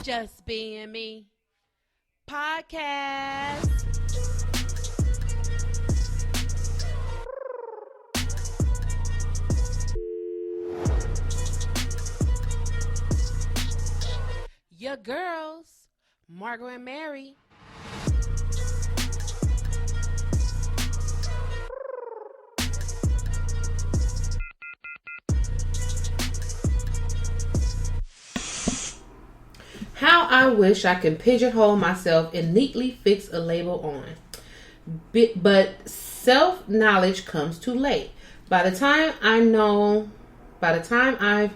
Just Being Me podcast. Your girls, Margot and Mary. How I wish I could pigeonhole myself and neatly fix a label on. But self-knowledge comes too late. By the time I've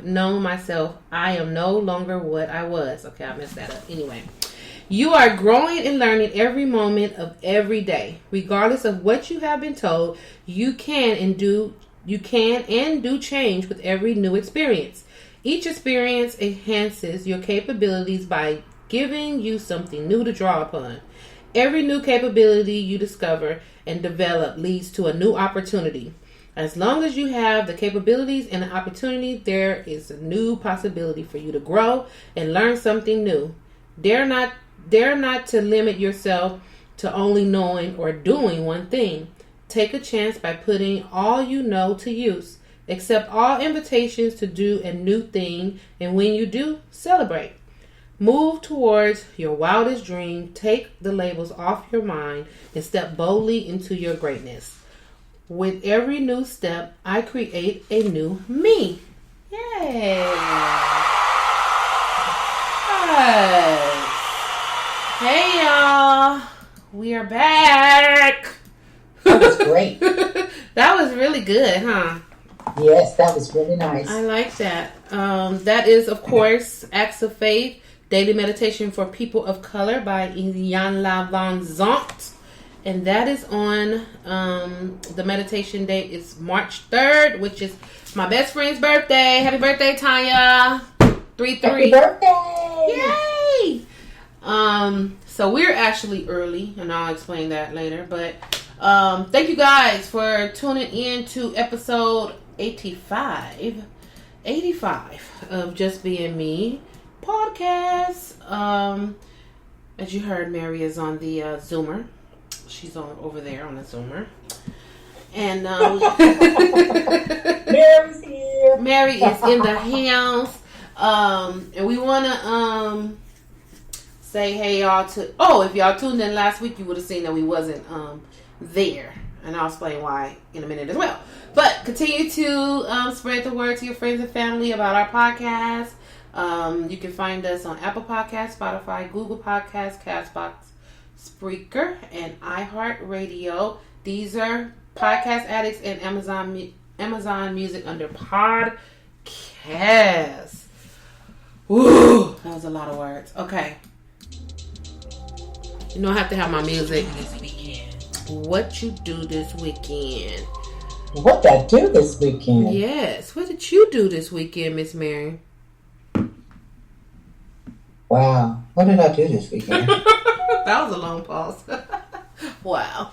known myself, I am no longer what I was. Okay, I messed that up. Anyway, you are growing and learning every moment of every day. Regardless of what you have been told, you can and do change with every new experience. Each experience enhances your capabilities by giving you something new to draw upon. Every new capability you discover and develop leads to a new opportunity. As long as you have the capabilities and the opportunity, there is a new possibility for you to grow and learn something new. Dare not to limit yourself to only knowing or doing one thing. Take a chance by putting all you know to use. Accept all invitations to do a new thing, and when you do, celebrate. Move towards your wildest dream. Take the labels off your mind and step boldly into your greatness. With every new step, I create a new me. Yay! Hey y'all, we are back. That was great. That was really good, huh? Yes, that was really nice. I like that. That is, of course, Acts of Faith, Daily Meditation for People of Color by Rihanna Van Zant. And that is on, the meditation date is March 3rd, which is my best friend's birthday. Happy birthday, Tanya. 3-3. Happy birthday. Yay! So we're actually early, and I'll explain that later. But thank you guys for tuning in to episode 85 of Just Being Me podcast. As you heard, Mary is on the Zoomer. She's over there on the Zoomer. And Mary's here. Mary is in the house. And we want to say hey y'all to... Oh, if y'all tuned in last week, you would have seen that we wasn't there. And I'll explain why in a minute as well. But continue to spread the word to your friends and family about our podcast. You can find us on Apple Podcasts, Spotify, Google Podcasts, Castbox, Spreaker, and iHeartRadio. These are Podcast Addicts and Amazon Music under Podcast. Woo! That was a lot of words. Okay. You know I have to have my music. What you do this weekend? What did I do this weekend? Yes. What did you do this weekend, Miss Mary? Wow. What did I do this weekend? That was a long pause. Wow.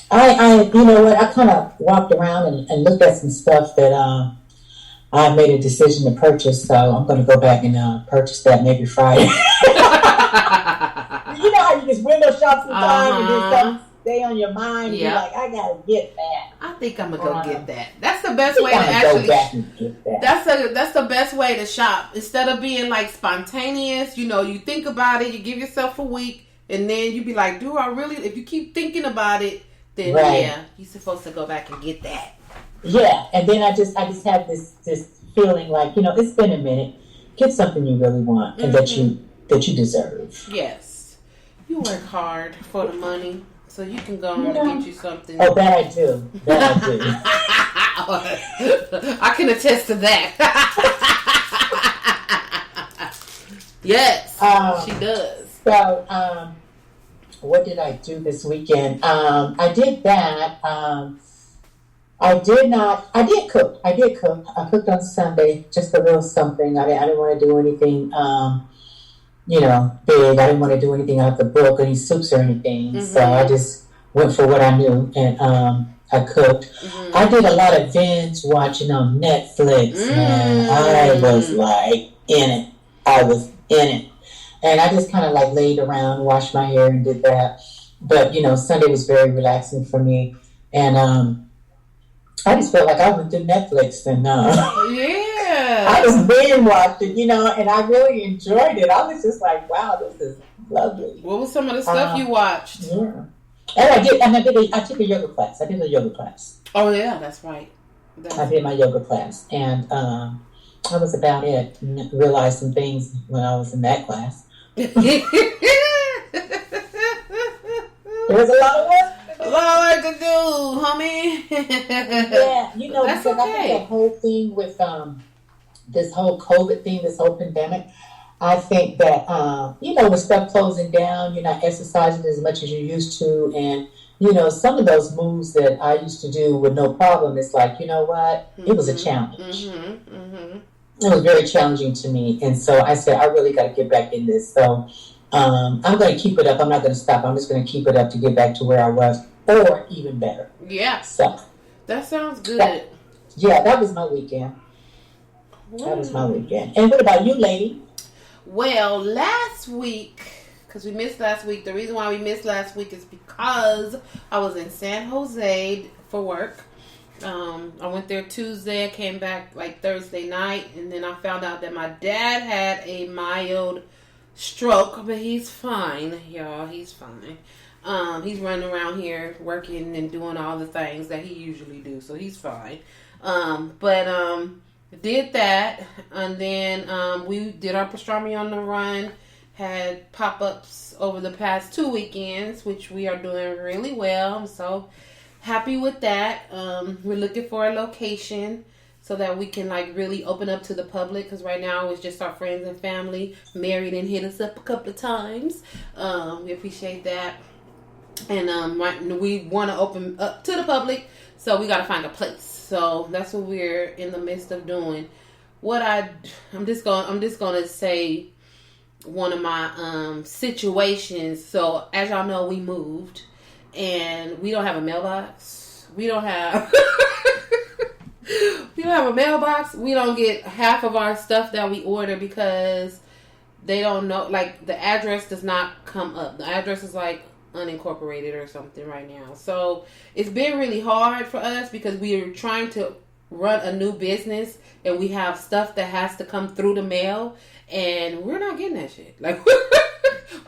I you know what? I kind of walked around and looked at some stuff that I made a decision to purchase. So I'm going to go back and purchase that maybe Friday. You know how you just window shop sometimes and then something stay on your mind and you're like, I gotta get that. I think I'm gonna go get that. That's the best way to actually go back and get that. That's the best way to shop. Instead of being like spontaneous, you know, you think about it, you give yourself a week, and then you be like, do I really? If you keep thinking about it, then yeah, you're supposed to go back and get that. Yeah, and then I just have this feeling like, you know, it's been a minute. Get something you really want and that you deserve. Yes. You work hard for the money, so you can go and get you something. Oh, that I do. I can attest to that. Yes, she does. So, what did I do this weekend? I did that. I did cook. I cooked on Sunday, just a little something. I didn't want to do anything, big. I didn't want to do anything out of the book, any soups or anything. Mm-hmm. So I just went for what I knew, and I cooked. Mm-hmm. I did a lot of binge watching on Netflix, man. I was like in it. I was in it. And I just kind of like laid around, washed my hair, and did that. But Sunday was very relaxing for me, and I just felt like I went through Netflix and I was binge watching, and I really enjoyed it. I was just like, wow, this is lovely. What was some of the stuff you watched? Yeah, and I took a yoga class. I did a yoga class. Oh yeah, that's right. I did my yoga class, and that was about it. Realized some things when I was in that class. There was a lot of work. A lot of work to do, homie. Yeah, that's because okay. I think that whole thing with this whole COVID thing, this whole pandemic, I think that with stuff closing down, you're not exercising as much as you used to, and some of those moves that I used to do with no problem, it's like, you know what? It was a challenge. It was very challenging to me. And so I said, I really got to get back in this. So I'm going to keep it up. I'm not going to stop. I'm just going to keep it up to get back to where I was, or even better. Yeah. So that sounds good. That was my weekend. That was my weekend. And what about you, lady? Well, last week, because we missed last week, the reason why we missed last week is because I was in San Jose for work. I went there Tuesday. I came back like Thursday night, and then I found out that my dad had a mild stroke, but he's fine, y'all. He's fine. He's running around here working and doing all the things that he usually do, so he's fine. But did that, and then we did our pastrami on the run. Had pop-ups over the past 2 weekends, which we are doing really well. I'm so happy with that. We're looking for a location so that we can like really open up to the public, because right now it's just our friends and family. Mary done hit us up a couple of times. We appreciate that. And we want to open up to the public, so we got to find a place. So that's what we're in the midst of doing. I'm just gonna say one of my situations. So as y'all know, we moved. And we don't have a mailbox. We don't have a mailbox. We don't get half of our stuff that we order because they don't know, like the address does not come up. The address is like unincorporated or something right now. So it's been really hard for us because we are trying to run a new business and we have stuff that has to come through the mail, and we're not getting that shit. Like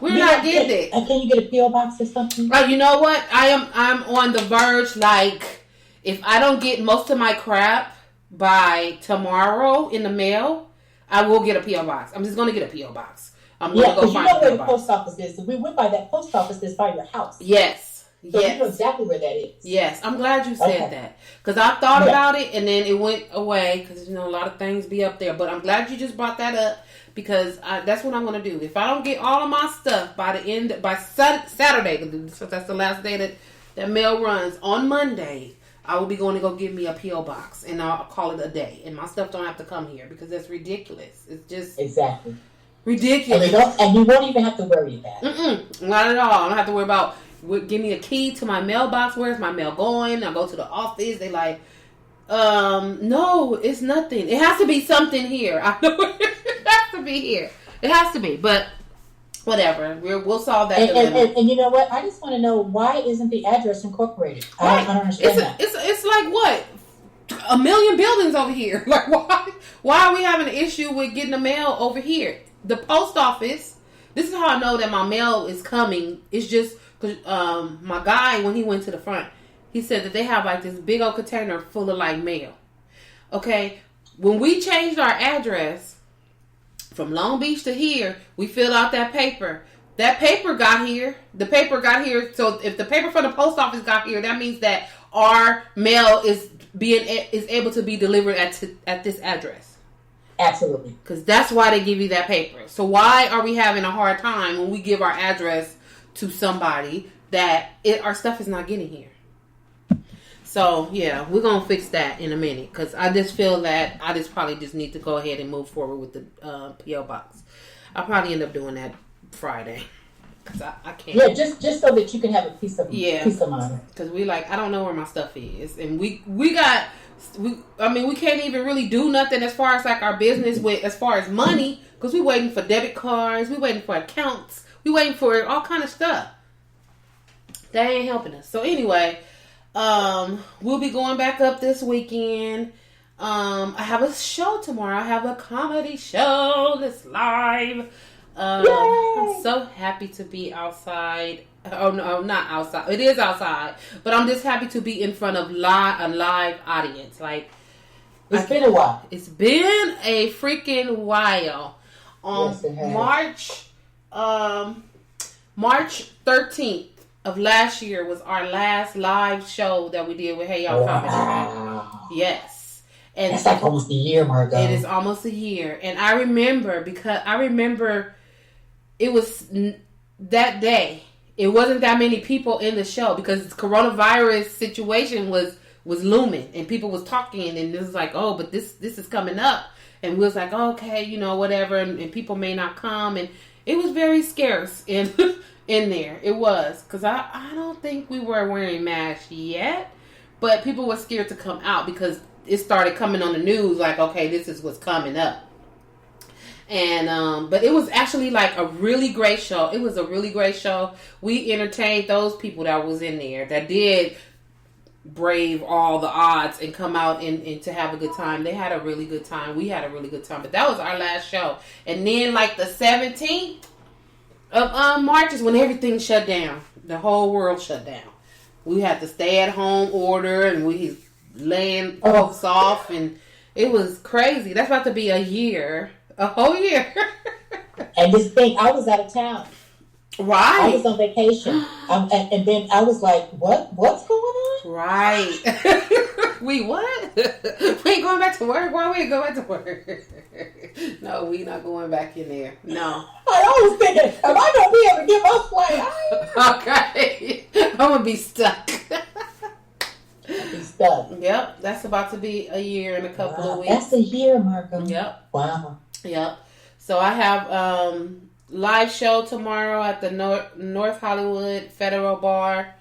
we're not getting it. Can you get a P.O. box or something? You know what? I'm on the verge. Like, if I don't get most of my crap by tomorrow in the mail, I will get a P.O. box. I'm just gonna get a P.O. box. I'm gonna go find a P.O. box. You know where the post office is. We went by that post office that's by your house. Yes. So you know exactly where that is. Yes, I'm glad you said that. Because I thought about it and then it went away because, a lot of things be up there. But I'm glad you just brought that up because that's what I'm going to do. If I don't get all of my stuff by Saturday, so that's the last day that mail runs, on Monday, I will be going to go get me a P.O. box and I'll call it a day. And my stuff don't have to come here because that's ridiculous. It's just... Exactly. Ridiculous. And you won't even have to worry about it. Not at all. I don't have to worry about... Give me a key to my mailbox. Where's my mail going? I go to the office. They like, no, it's nothing. It has to be something here. I know it has to be here. It has to be. But whatever. We'll solve that. And you know what? I just want to know, why isn't the address incorporated? Right. I don't understand that. It's like what? A million buildings over here. Like why are we having an issue with getting the mail over here? The post office. This is how I know that my mail is coming. It's just. My guy, when he went to the front, he said that they have like this big old container full of like mail. Okay, when we changed our address from Long Beach to here, we filled out that paper. That paper got here. The paper got here. So if the paper from the post office got here, that means that our mail is able to be delivered at this address. Absolutely, because that's why they give you that paper. So why are we having a hard time when we give our address to somebody that our stuff is not getting here? So yeah, we're gonna fix that in a minute because I just feel that I probably need to go ahead and move forward with the P.O. box. I'll probably end up doing that Friday because I can't. Yeah, just so that you can have a peace of mind. Because I don't know where my stuff is, and we can't even really do nothing as far as like our business with as far as money. Because we waiting for debit cards. We waiting for accounts. We waiting for all kind of stuff. That ain't helping us. So anyway, we'll be going back up this weekend. I have a show tomorrow. I have a comedy show that's live. I'm so happy to be outside. Oh no, not outside. It is outside, but I'm just happy to be in front of a live audience. Like it's been a while. It's been a freaking while. Yes, it has. March 13th of last year was our last live show that we did with Hey Y'all Comedy. Yes. And that's like almost a year, Margot. It is almost a year. And I remember it was that day. It wasn't that many people in the show because the coronavirus situation was looming and people was talking and it was like, oh, but this is coming up. And we was like, okay, you know, whatever. And people may not come. And it was very scarce in there. It was. Because I don't think we were wearing masks yet. But people were scared to come out because it started coming on the news like, okay, this is what's coming up. And, but it was actually like a really great show. It was a really great show. We entertained those people that was in there that did brave all the odds and come out and to have a good time. They had a really good time. We had a really good time. But that was our last show. And then like the 17th of March is when everything shut down. The whole world shut down. We had to stay at home order and we laying folks off and it was crazy. That's about to be a year. A whole year. And this thing, I was out of town. Right. I was on vacation. And then I was like, what's going on? Right. We what? We ain't going back to work? Why we ain't going back to work? No, we not going back in there. No. I was thinking, am I going to be able to get my flight? Okay. I'm going to be stuck. Be stuck. Yep. That's about to be a year in a couple of weeks. That's a year, Margot. Yep. Wow. Yep. So I have live show tomorrow at the North Hollywood Federal Bar.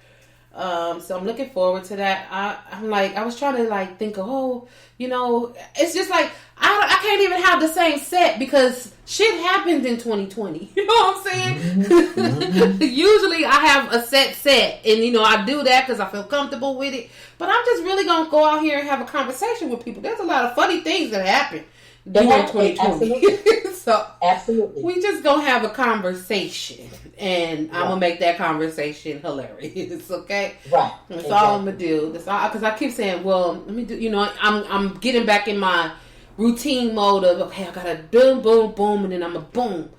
So I'm looking forward to that. I was trying to like think of, it's just like I can't even have the same set because shit happened in 2020. You know what I'm saying? Mm-hmm. Usually I have a set and I do that because I feel comfortable with it. But I'm just really gonna go out here and have a conversation with people. There's a lot of funny things that happen. During 2020. Absolutely. So absolutely. We just gonna have a conversation and I'm gonna make that conversation hilarious, okay? Right. That's all I'm gonna do. That's all, because I keep saying, well, let me do, I'm getting back in my routine mode of, okay, I gotta boom, boom, boom, and then I'm a boom.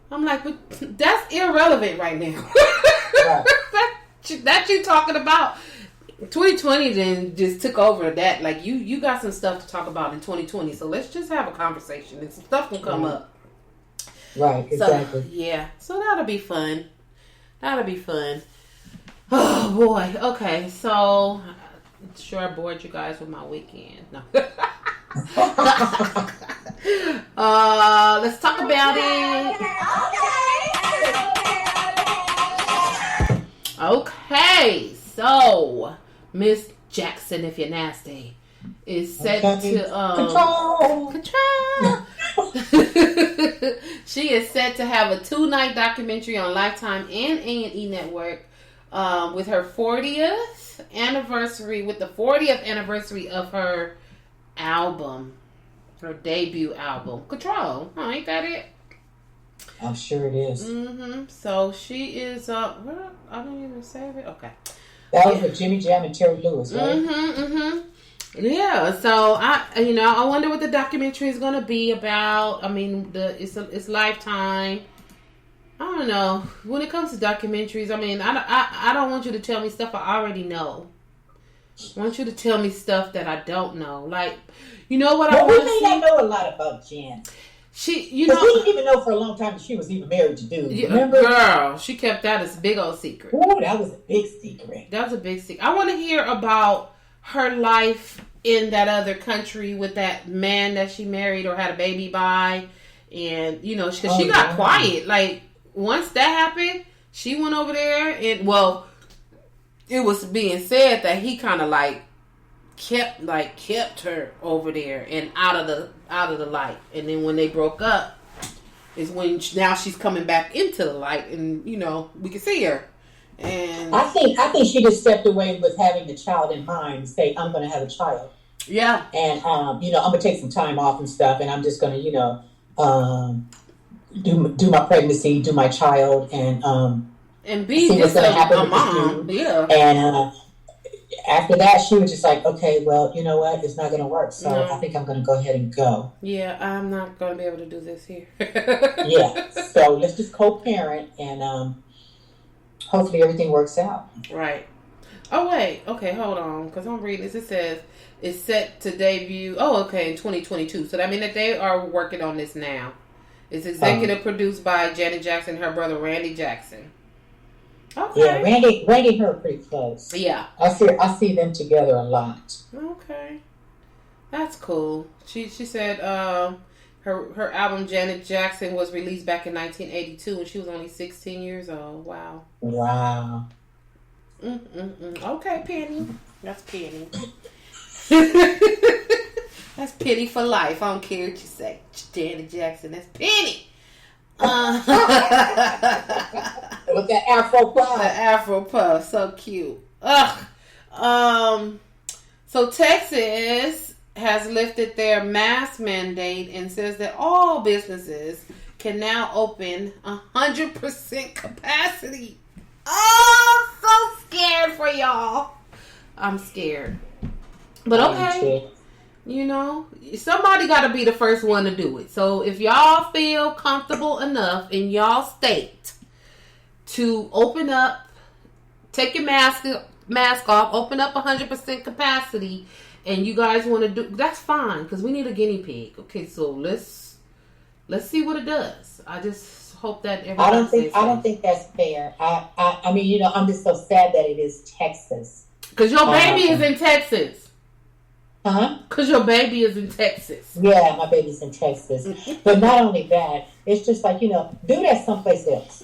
I'm like, but that's irrelevant right now. Right. that you talking about. 2020 then just took over that. Like you got some stuff to talk about in 2020, so let's just have a conversation and some stuff will come up. Right, exactly. So, yeah, so that'll be fun. Oh boy. Okay, so I'm sure I bored you guys with my weekend. No. Let's talk about it. Okay, so Miss Jackson, if you're nasty, is set to control. She is set to have a 2-night documentary on Lifetime and A&E Network with her 40th anniversary, with the 40th anniversary of her album, her debut album, Control. Oh, ain't that it? I'm sure it is. Mm-hmm. So she is. I don't even save it. Okay. That was with Jimmy Jam and Terry Lewis, right? Mm-hmm. Mm-hmm. Yeah. So I wonder what the documentary is going to be about. I mean, it's Lifetime. I don't know. When it comes to documentaries, I mean, I don't want you to tell me stuff I already know. I want you to tell me stuff that I don't know. Like, you know what I want to see? We may not know a lot about Jen. We didn't even know for a long time that she was even married to dude. Remember? Girl, she kept that as a big old secret. Ooh, that was a big secret. That was a big secret. I want to hear about her life in that other country with that man that she married or had a baby by. And, because she got quiet. Like, once that happened, she went over there and, well, it was being said that he kind of kept her over there and out of the light. And then when they broke up, is when now she's coming back into the light, and you know we can see her. And I think she just stepped away with having the child in mind and say, I'm going to have a child. Yeah. And you know, I'm going to take some time off and stuff, and I'm just going to, you know, do my pregnancy, do my child, and be see what's going to happen with mom. Yeah. And after that, she was just like, okay, well, you know what? It's not going to work. So I think I'm going to go ahead and go. Yeah, I'm not going to be able to do this here. Yeah. So let's just co-parent, and hopefully everything works out. Right. Oh, wait. Okay, hold on. Because I'm reading this. It says it's set to debut. Oh, okay, in 2022. So that means that they are working on this now. It's executive produced by Janet Jackson and her brother Randy Jackson. Okay. Yeah, Randy and her are pretty close. Yeah. I see them together a lot. Okay. That's cool. She said her album Janet Jackson was released back in 1982 and she was only 16 years old. Wow. Wow. Okay, Penny. That's Penny. That's Penny for life. I don't care what you say. Janet Jackson. That's Penny. With that Afro puff. The Afro puff. So cute. Ugh. So Texas has lifted their mask mandate and says that all businesses can now open 100% capacity. Oh, I'm so scared for y'all. I'm scared. But okay. You know, somebody got to be the first one to do it. So if y'all feel comfortable enough in y'all state to open up, take your mask off, open up 100% capacity, and you guys want to do, that's fine, because we need a guinea pig. Okay, so let's see what it does. I just hope that everybody I don't think that's fair. I mean, you know, I'm just so sad that it is Texas. Because your baby is in Texas. Huh? Because your baby is in Texas. Yeah, my baby's in Texas. But not only that, it's just like, you know, do that someplace else.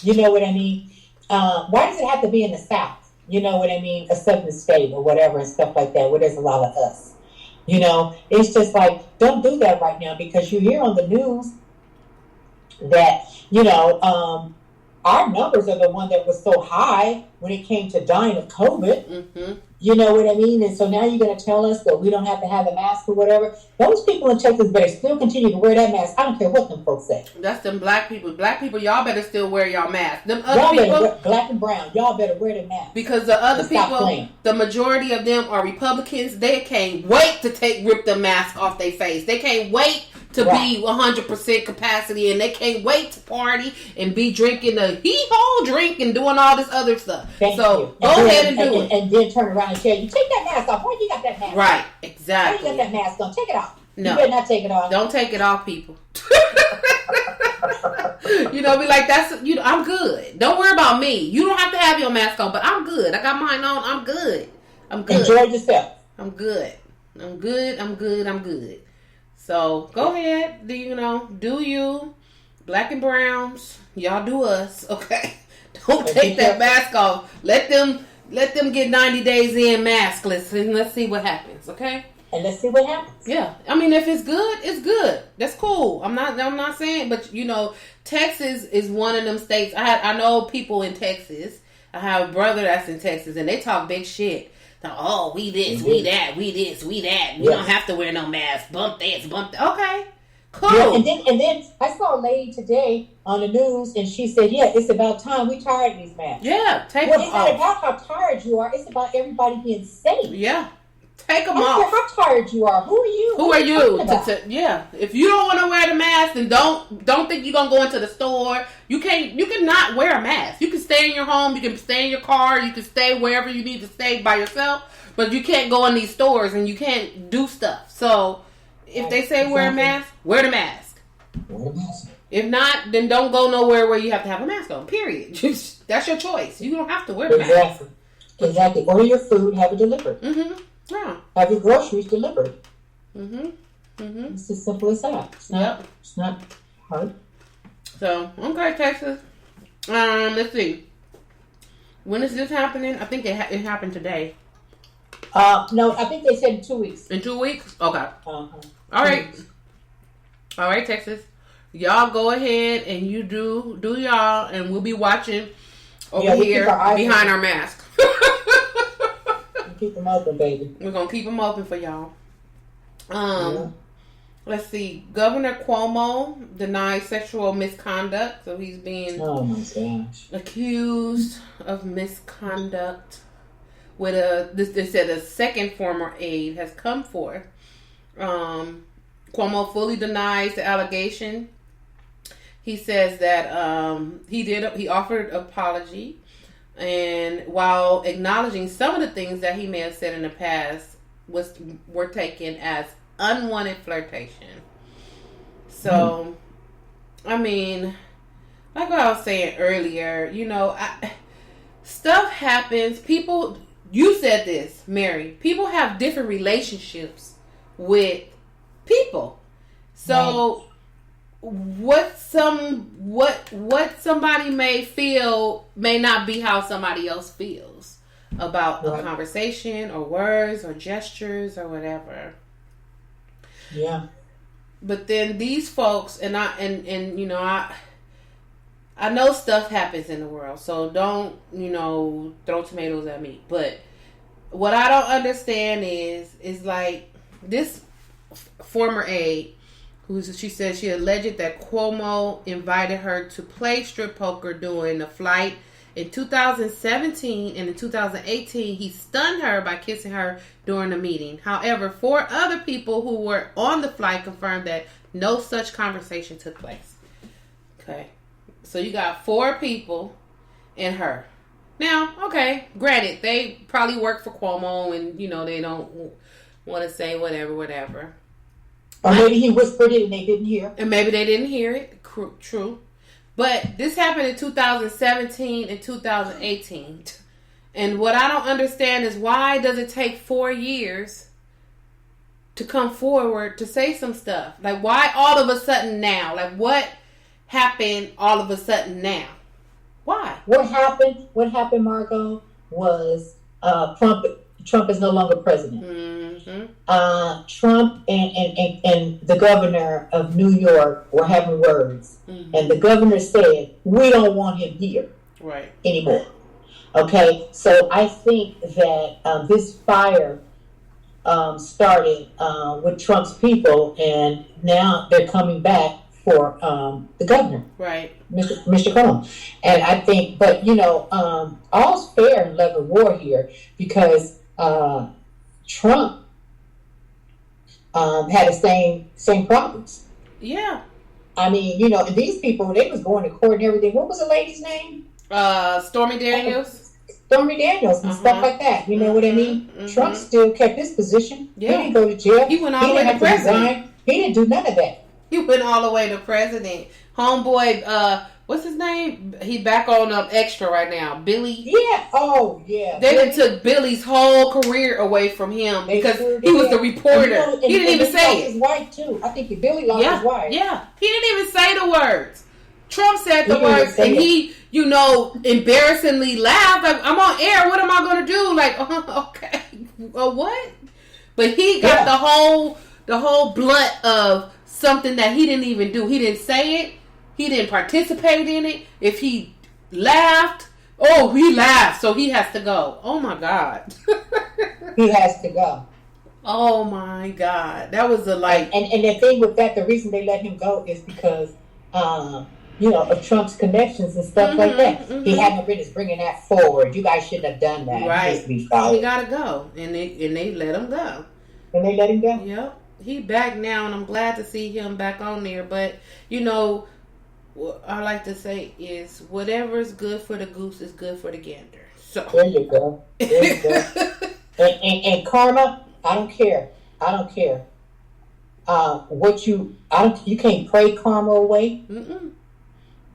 You know what I mean? Why does it have to be in the South? You know what I mean? A southern state or whatever and stuff like that, where there's a lot of us. You know, it's just like, don't do that right now, because you hear on the news that, you know, our numbers are the one that was so high when it came to dying of COVID. Mm-hmm. You know what I mean? And so now you're going to tell us that we don't have to have a mask or whatever. Those people in Texas better still continue to wear that mask. I don't care what them folks say. That's them black people. Black people, y'all better still wear y'all mask. Them other people, black and brown, y'all better wear the mask. Because the other people, the majority of them are Republicans. They can't wait to rip the mask off their face. They can't wait to be 100% capacity, and they can't wait to party and be drinking the hee-haw drink and doing all this other stuff. Go ahead and do it. And then turn around and tell you, take that mask off. Why you got that mask on? Right, exactly. Why you got that mask on? Take it off. No. You better not take it off. Don't take it off, people. You know, be like, I'm good. Don't worry about me. You don't have to have your mask on, but I'm good. I got mine on. I'm good. Enjoy yourself. I'm good. So go ahead, do you, black and browns, y'all do us, okay? Don't take that mask off. Let them get 90 days in maskless, and let's see what happens, okay? And let's see what happens. Yeah, I mean, if it's good, it's good. That's cool. I'm not saying, but you know, Texas is one of them states. I know people in Texas. I have a brother that's in Texas, and they talk big shit. Oh, we this, we that, we this, we that. We don't have to wear no mask. Bump this, bump that. Okay, cool. Yeah, and then I saw a lady today on the news, and she said, "Yeah, it's about time. We tired of these masks." Yeah, take them off. It's not about how tired you are. It's about everybody being safe. Yeah, take them off. I don't care how tired you are. Who are you? Who are you? Yeah, if you don't want to wear the mask, then don't think you're gonna go into the store. You can not wear a mask. You can stay in your home. You can stay in your car. You can stay wherever you need to stay by yourself. But you can't go in these stores and you can't do stuff. So if they say wear a mask, wear the mask. Wear the mask. If not, then don't go nowhere where you have to have a mask on. Period. That's your choice. You don't have to wear the mask. Exactly. Order your food, have it delivered. Mm-hmm. Yeah. Have your groceries delivered. Mm-hmm. Mm-hmm. It's as simple as that. It's not hard. So, okay, Texas. Let's see. When is this happening? I think it happened today. No, I think they said in 2 weeks. In 2 weeks? Okay. Uh-huh. All right. All right, Texas. Y'all go ahead and you do y'all, and we'll be watching over here behind our mask. Keep them open, baby. We're gonna keep them open for y'all. Let's see. Governor Cuomo denied sexual misconduct, so he's being accused of misconduct. With they said a second former aide has come forth. Cuomo fully denies the allegation. He says that he offered an apology, and while acknowledging some of the things that he may have said in the past were taken as unwanted flirtation. So, I mean, like what I was saying earlier, stuff happens. People, you said this, Mary. People have different relationships with people. So, what somebody may feel may not be how somebody else feels about a conversation or words or gestures or whatever. Yeah. But then these folks I know stuff happens in the world, so don't, throw tomatoes at me. But what I don't understand is like this former aide, she said she alleged that Cuomo invited her to play strip poker during the flight in 2017, and in 2018 he stunned her by kissing her during the meeting. However, 4 other people who were on the flight confirmed that no such conversation took place. Okay, so you got 4 people and her. Now, okay, granted, they probably work for Cuomo, and they don't want to say whatever. Or maybe he whispered it and they didn't hear. And maybe they didn't hear it. True. But this happened in 2017 and 2018. And what I don't understand is, why does it take 4 years to come forward to say some stuff? Like, why all of a sudden now? Like, what happened all of a sudden now? Why? What happened, Margot, was Trump is no longer president. Mm-hmm. Trump and the governor of New York were having words. Mm-hmm. And the governor said, we don't want him here anymore. Okay, so I think that this fire started with Trump's people, and now they're coming back for the governor, Mr. Cuomo. And I think, but all's fair in love and war here, because Trump had the same problems. Yeah. I mean, these people, they was going to court and everything. What was the lady's name? Stormy Daniels. Stormy Daniels and stuff like that. You know what I mean? Mm-hmm. Trump still kept his position. Yeah. He didn't go to jail. He went all the way to president. He didn't do none of that. He went all the way to president. Homeboy, what's his name? He back on Extra right now. Billy. Yeah. Oh, yeah. They done took Billy's whole career away from him because he was the reporter. He didn't even say it. His wife too. I think Billy lost his wife. Yeah. He didn't even say the words. Trump said the words, and he, embarrassingly laughed. Like, I'm on air. What am I going to do? Like, okay, what? But he got the whole blunt of something that he didn't even do. He didn't say it. He didn't participate in it. If he laughed, he laughed, so he has to go. Oh my God. He has to go. Oh my God. That was and the thing with that, the reason they let him go is because of Trump's connections and stuff like that. Mm-hmm. He had no business bringing that forward. You guys shouldn't have done that. Right. He gotta go. And they let him go. And they let him go? Yep. He back now, and I'm glad to see him back on there. But, what I like to say is, whatever's good for the goose is good for the gander. So there you go. and karma, I don't care. You can't pray karma away. Mm-mm.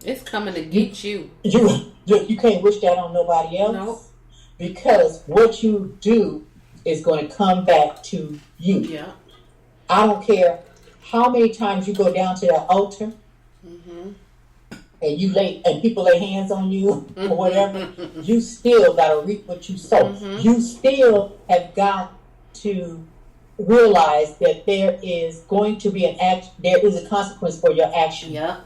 It's coming to get you. You can't wish that on nobody else. Nope. Because what you do is going to come back to you. Yeah. I don't care how many times you go down to that altar, mm-hmm. and people lay hands on you or whatever. You still got to reap what you sow. Mm-hmm. You still have got to realize that there is going to be there is a consequence for your action. Yep.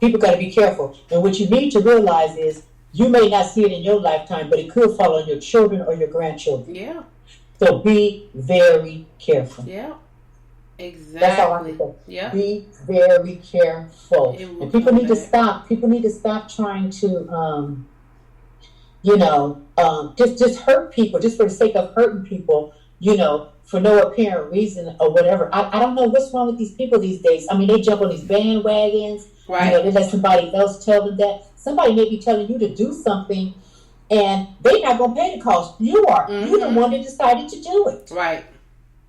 People got to be careful. And what you need to realize is you may not see it in your lifetime, but it could fall on your children or your grandchildren. Yeah. So be very careful. Yeah. Exactly. That's all I can say. Yeah. Be very careful. And people need to stop. People need to stop trying to, just hurt people just for the sake of hurting people, for no apparent reason or whatever. I don't know what's wrong with these people these days. I mean, they jump on these bandwagons. Right. They let somebody else tell them that. Somebody may be telling you to do something, and they're not going to pay the cost. You are. Mm-hmm. You're the one that decided to do it. Right.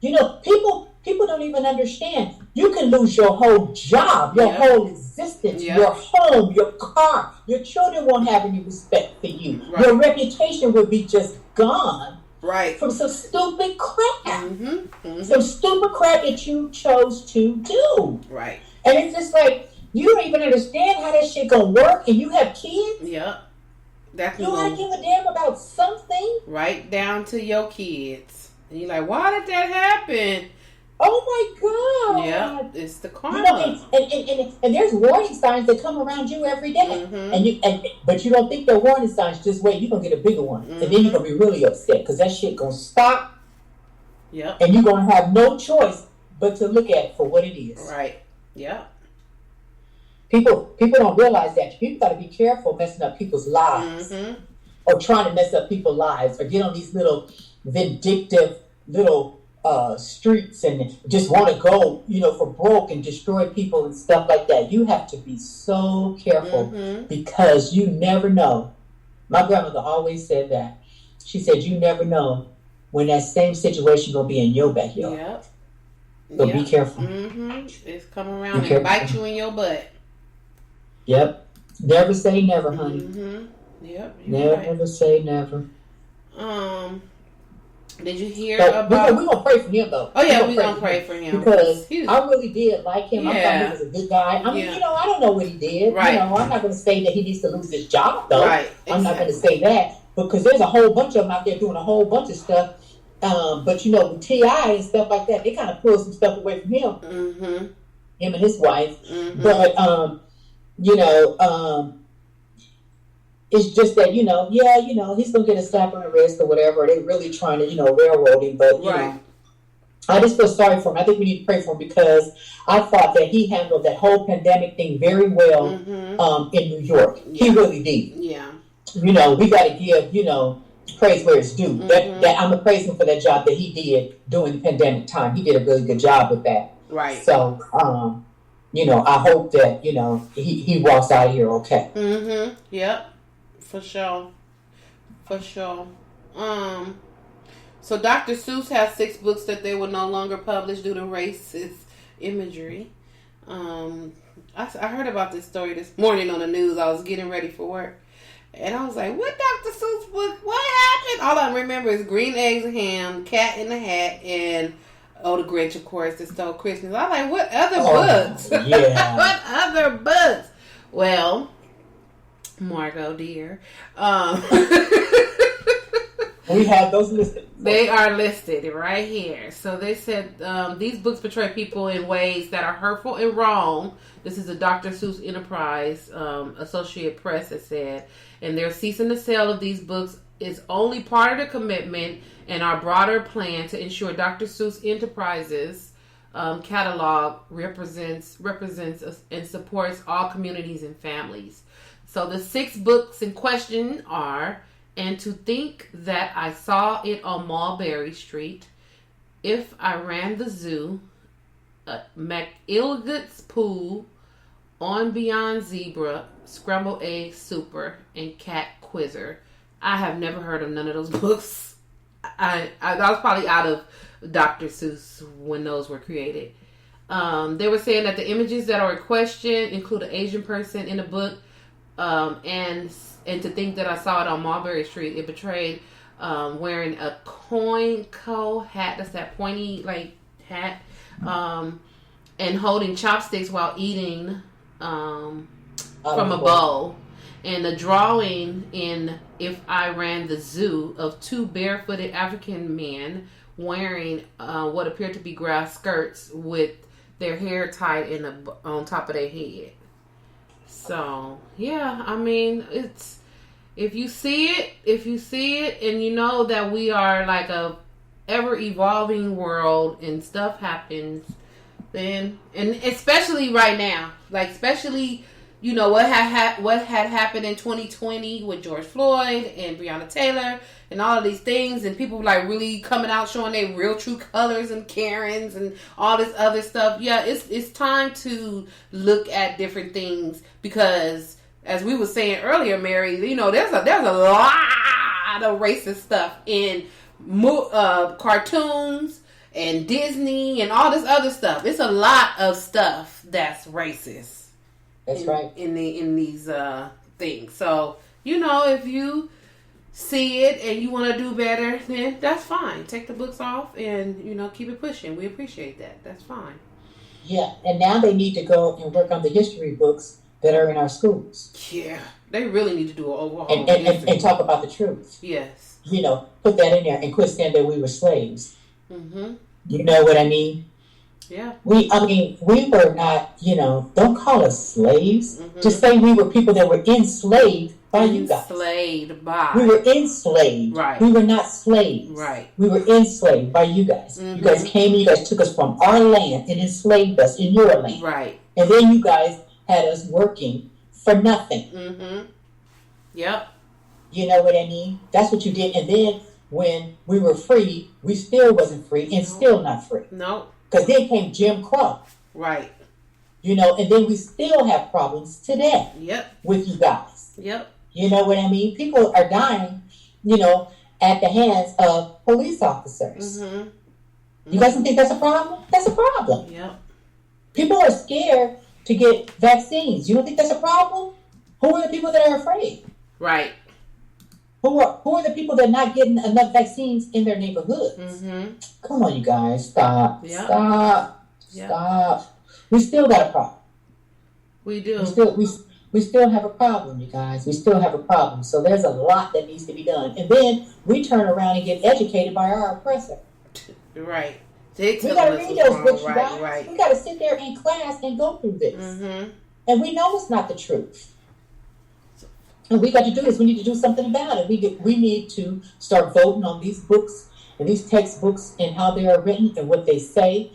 People don't even understand. You can lose your whole job, your whole existence, your home, your car. Your children won't have any respect for you. Right. Your reputation will be just gone. Right. From some stupid crap. Mm-hmm. Mm-hmm. Some stupid crap that you chose to do. Right. And it's just like, you don't even understand how that shit gonna work, and you have kids? Yep. You don't give a damn about something? Right down to your kids. And you're like, why did that happen? Oh my God! Yeah, it's the karma. And there's warning signs that come around you every day. Mm-hmm. But you don't think they're warning signs. Just wait, you're gonna get a bigger one, and then you're gonna be really upset because that shit gonna stop. Yep. And you're gonna have no choice but to look at it for what it is. Right. Yep. People don't realize that. People got to be careful messing up people's lives, or trying to mess up people's lives, or get on these little vindictive little streets and just want to go, for broke and destroy people and stuff like that. You have to be so careful because you never know. My grandmother always said that. She said, you never know when that same situation gonna be in your backyard. Yep. So be careful. It's coming around and bite you in your butt. Yep. Never say never, honey. Yep. Never say never. Did you hear about... We're going to pray for him, though. Oh, yeah, we're going to pray for him. Because I really did like him. Yeah. I thought he was a good guy. I mean, I don't know what he did. Right. I'm not going to say that he needs to lose his job, though. Right. Exactly. I'm not going to say that. Because there's a whole bunch of them out there doing a whole bunch of stuff. But, with T.I. and stuff like that, they kind of pulled some stuff away from him. Him and his wife. But, it's just that, he's going to get a slap on the wrist or whatever. They're really trying to, railroad him. But, I just feel sorry for him. I think we need to pray for him because I thought that he handled that whole pandemic thing very well in New York. Yeah. He really did. Yeah. We got to give, praise where it's due. That I'm going to praise him for that job that he did during the pandemic time. He did a really good job with that. Right. So, I hope that, he walks out of here okay. Yep. For sure. So Dr. Seuss has 6 books that they will no longer publish due to racist imagery. I heard about this story this morning on the news. I was getting ready for work. And I was like, what Dr. Seuss book? What happened? All I remember is Green Eggs and Ham, Cat in the Hat, and the Grinch, of course, that stole Christmas. I'm like, what other books? Yeah. What other books? Well... Margot, dear. We have those listed. They are listed right here. So they said these books portray people in ways that are hurtful and wrong. This is a Dr. Seuss Enterprise Associate Press that said. And their ceasing the sale of these books is only part of the commitment and our broader plan to ensure Dr. Seuss Enterprises catalog represents and supports all communities and families. So the 6 books in question are And to Think That I Saw It on Mulberry Street, If I Ran the Zoo, McIlgott's Pool, On Beyond Zebra, Scrambled Egg Super, and Cat Quizzer. I have never heard of none of those books. I was probably out of Dr. Seuss when those were created. They were saying that the images that are in question include an Asian person in the book. And to think that I saw it on Mulberry Street, it portrayed wearing a coinco hat, that's that pointy hat, and holding chopsticks while eating from a bowl. And the drawing in If I Ran the Zoo of 2 barefooted African men wearing what appeared to be grass skirts with their hair tied on top of their head. So yeah, I mean, it's if you see it, and you know that we are like a ever evolving world and stuff happens, then, and especially right now, like especially. You know what had happened in 2020 with George Floyd and Breonna Taylor and all of these things, and people like really coming out showing their real true colors and Karens and all this other stuff. Yeah, it's time to look at different things because, as we were saying earlier, Mary, you know, there's a lot of racist stuff in cartoons and Disney and all this other stuff. It's a lot of stuff that's racist. That's right. In these things. So, you know, if you see it and you want to do better, then that's fine. Take the books off and, you know, keep it pushing. We appreciate that. That's fine. Yeah, and now they need to go and work on the history books that are in our schools. Yeah, they really need to do an overhaul. And talk about the truth. Yes. You know, put that in there and quit saying that we were slaves. Mm-hmm. You know what I mean? Yeah. We were not, you know, don't call us slaves. Mm-hmm. Just say we were people that were enslaved by you guys. Enslaved by. We were enslaved. Right. We were not slaves. Right. We were enslaved by you guys. Mm-hmm. You guys came and you guys took us from our land and enslaved us in your land. Right. And then you guys had us working for nothing. Mm-hmm. Yep. You know what I mean? That's what you did. And then when we were free, we still wasn't free and still not free. No. Because then came Jim Crow. Right. You know, and then we still have problems today. Yep. With you guys. Yep. You know what I mean? People are dying, you know, at the hands of police officers. Mm-hmm. You guys don't think that's a problem? That's a problem. Yep. People are scared to get vaccines. You don't think that's a problem? Who are the people that are afraid? Right. Who are the people that are not getting enough vaccines in their neighborhoods? Mm-hmm. Come on, you guys. Stop. Yep. Stop. Yep. Stop. We still got a problem. We do. We still have a problem, you guys. We still have a problem. So there's a lot that needs to be done. And then we turn around and get educated by our oppressor. Right. We got to read those books, you guys. Right. We got to sit there in class and go through this. Mm-hmm. And we know it's not the truth. And we got to do this. We need to do something about it. We need to start voting on these books and these textbooks and how they are written and what they say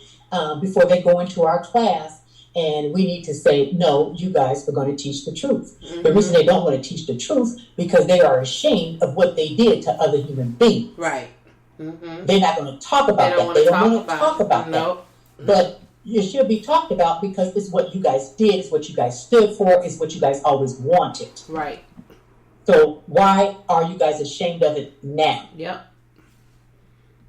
before they go into our class. And we need to say, no, you guys are going to teach the truth. Mm-hmm. The reason they don't want to teach the truth because they are ashamed of what they did to other human beings. Right. Mm-hmm. They're not going to talk about that. They don't want to talk about that. But it should be talked about because it's what you guys did, it's what you guys stood for, it's what you guys always wanted. Right. So why are you guys ashamed of it now? Yep.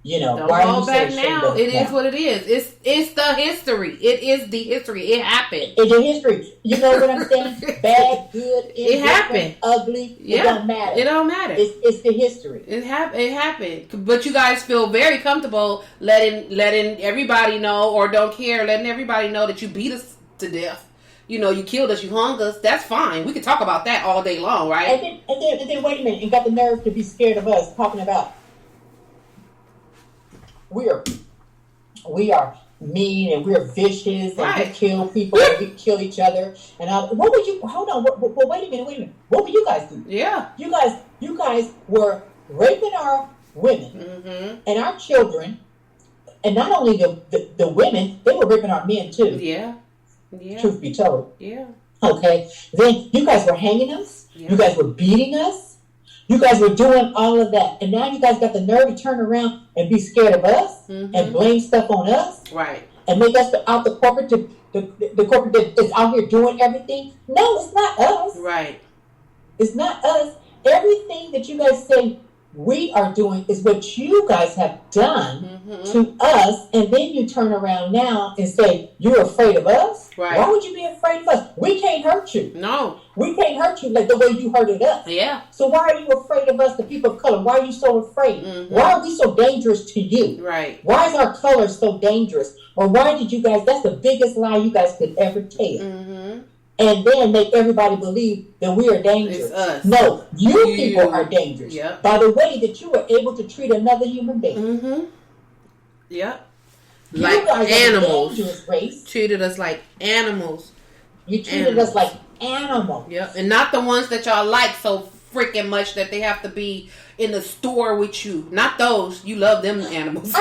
You know, don't why go are you back so ashamed now. of it It now? is what it is. It's the history. It is the history. It happened. It's the history. You know what I'm saying? Bad, good, it happened. Ugly. Yeah. It don't matter. It don't matter. It's the history. It happened. But you guys feel very comfortable letting everybody know, or don't care, letting everybody know that you beat us to death. You know, you killed us, you hung us. That's fine. We can talk about that all day long, right? And then wait a minute. You got the nerve to be scared of us talking about we are mean and we're vicious and right. we kill people and we kill each other and what would you hold on wait a minute what would you guys do? Yeah, you guys were raping our women mm-hmm. and our children, and not only the women, they were raping our men too. Yeah. Truth be told. Yeah. Okay, then you guys were hanging us. Yeah. You guys were beating us. You guys were doing all of that, and now you guys got the nerve to turn around and be scared of us mm-hmm. and blame stuff on us, right? And make us the corporate the corporate that is out here doing everything. No, it's not us. Right. It's not us. Everything that you guys say we are doing is what you guys have done mm-hmm. to us, and then you turn around now and say you're afraid of us. Right. Why would you be afraid of us? We can't hurt you. No. We can't hurt you like the way you hurted us. Yeah. So why are you afraid of us, the people of color? Why are you so afraid? Mm-hmm. Why are we so dangerous to you? Right. Why is our color so dangerous? Or why did you guys, that's the biggest lie you guys could ever tell. Mm-hmm. And then make everybody believe that we are dangerous. It's us. No, you people are dangerous. Yep. By the way that you were able to treat another human being. Mm-hmm. Yep. You Like guys animals. are dangerous race. Treated us like animals. You treated us like animals. Yep. And not the ones that y'all like so freaking much that they have to be in the store with you. Not those. You love them animals.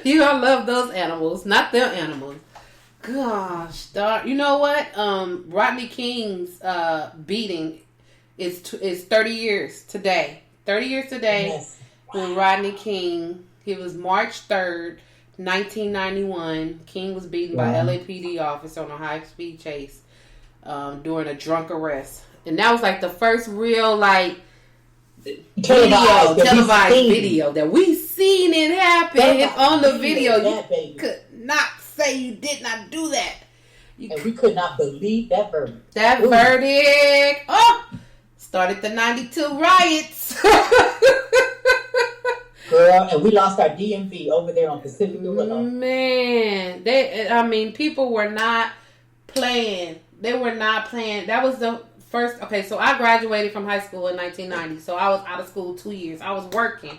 You all love those animals, not them animals. Gosh, darn. You know what? Rodney King's beating is 30 years today. 30 years today. Yes. When Rodney King, it was March 3rd, 1991. King was beaten by LAPD officer on a high-speed chase during a drunk arrest. And that was like the first real, like, televised video that we seen it happen on the video. You could not say you did not do that. And we could not believe that verdict. That verdict. Started the 92 riots. Girl, and we lost our DMV over there on Pacific Boulevard. Man, people were not playing. They were not playing. That was the first. Okay, so I graduated from high school in 1990. So I was out of school 2 years. I was working.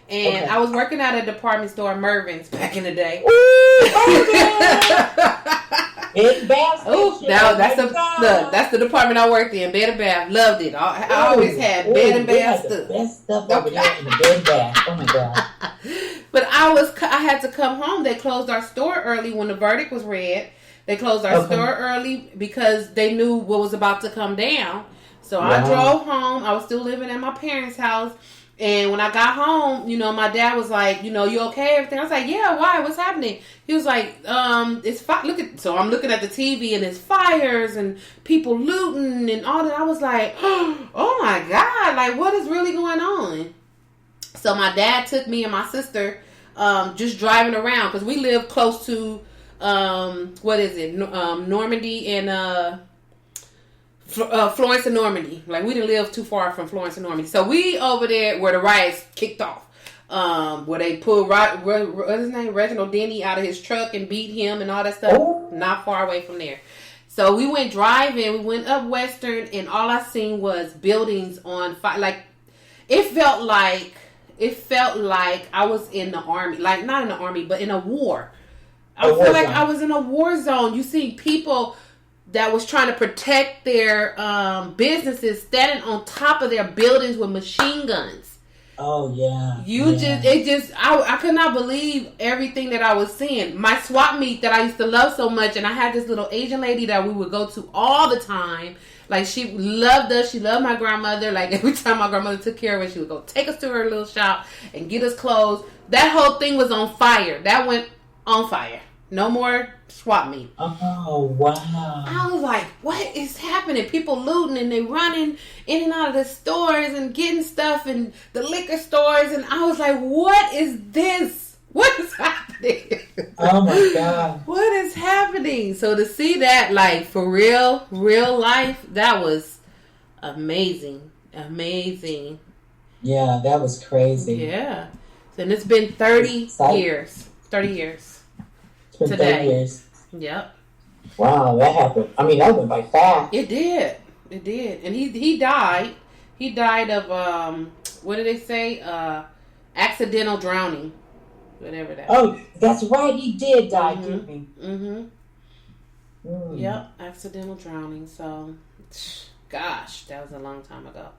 And I was working at a department store, Mervyn's, back in the day. Bed Bath. That's the department I worked in. Bed and Bath, loved it. I always had Bed and Bath stuff. The best stuff over there in the Bed and Bath. Oh my god! But I had to come home. They closed our store early when the verdict was read. They closed our store early because they knew what was about to come down. So I drove home. I was still living at my parents' house. And when I got home, my dad was like, you okay, everything? I was like, yeah, why? What's happening? He was like, it's fire. So I'm looking at the TV and it's fires and people looting and all that. I was like, oh my God, like what is really going on? So my dad took me and my sister just driving around because we live close to, Normandy and Florence and Normandy. Like we didn't live too far from Florence and Normandy. So we over there where the riots kicked off. Where they pulled what's his name? Reginald Denny out of his truck and beat him and all that stuff. Oh. Not far away from there. So we went driving. We went up Western and all I seen was buildings on fire. Like it felt like I was in the army. Like not in the army, but in a war. I feel like I was in a war zone. You see people that was trying to protect their businesses standing on top of their buildings with machine guns. Oh, yeah. I could not believe everything that I was seeing. My swap meet that I used to love so much, and I had this little Asian lady that we would go to all the time. Like, she loved us. She loved my grandmother. Like, every time my grandmother took care of us, she would go take us to her little shop and get us clothes. That whole thing was on fire. That went on fire. No more swap meet. Oh, wow. I was like, what is happening? People looting and they running in and out of the stores and getting stuff and the liquor stores. And I was like, what is this? What is happening? Oh, my God. What is happening? So to see that, like, for real life, that was amazing. Amazing. Yeah, that was crazy. Yeah. And it's been 30 years. 30 years. It's been 30 years. Yep. Wow, that happened. I mean, that went by fast. It did. And he died. He died of, what did they say? Accidental drowning. Whatever that. Oh, that's right. He did die, didn't he? Mm-hmm. Mm. Yep. Accidental drowning. So, gosh, that was a long time ago.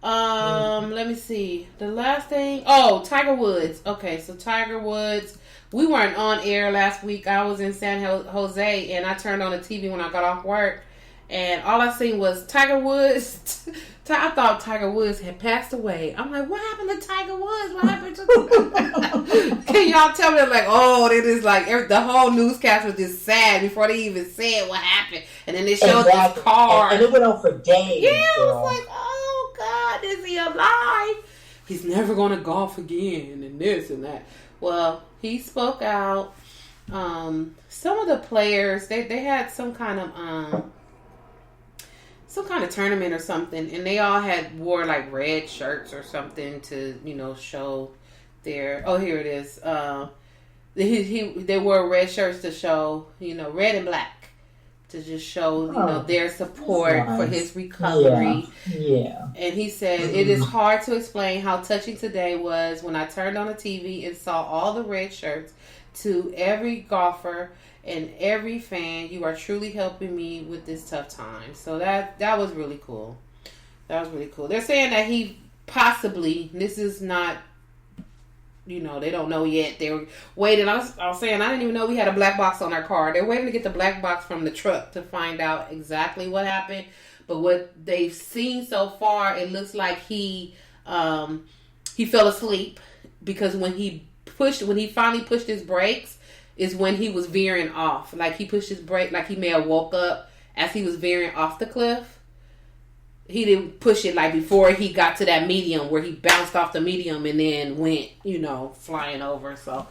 Let me see. The last thing. Oh, Tiger Woods. Okay, so Tiger Woods. We weren't on air last week. I was in San Jose, and I turned on the TV when I got off work, and all I seen was Tiger Woods. I thought Tiger Woods had passed away. I'm like, what happened to Tiger Woods? What happened to Can y'all tell me? Like, oh, it is like the whole newscast was just sad before they even said what happened, and then they showed this car, and it went on for days. Yeah, it was like, oh God, is he alive? He's never going to golf again, and this and that. Well, he spoke out. Some of the players, they had some kind of tournament or something, and they all wore like red shirts or something to show their. Oh, here it is. They wore red shirts to show red and black to just show, their support for his recovery. Yeah. And he said, it is hard to explain how touching today was when I turned on the TV and saw all the red shirts. To every golfer and every fan, you are truly helping me with this tough time. So that was really cool. That was really cool. They're saying that he possibly, this is not, they don't know yet. They were waiting. I was saying, I didn't even know we had a black box on our car. They're waiting to get the black box from the truck to find out exactly what happened. But what they've seen so far, it looks like he fell asleep because when he finally pushed his brakes is when he was veering off. Like he pushed his brake, like he may have woke up as he was veering off the cliff. He didn't push it like before he got to that medium where he bounced off the medium and then went, flying over. So,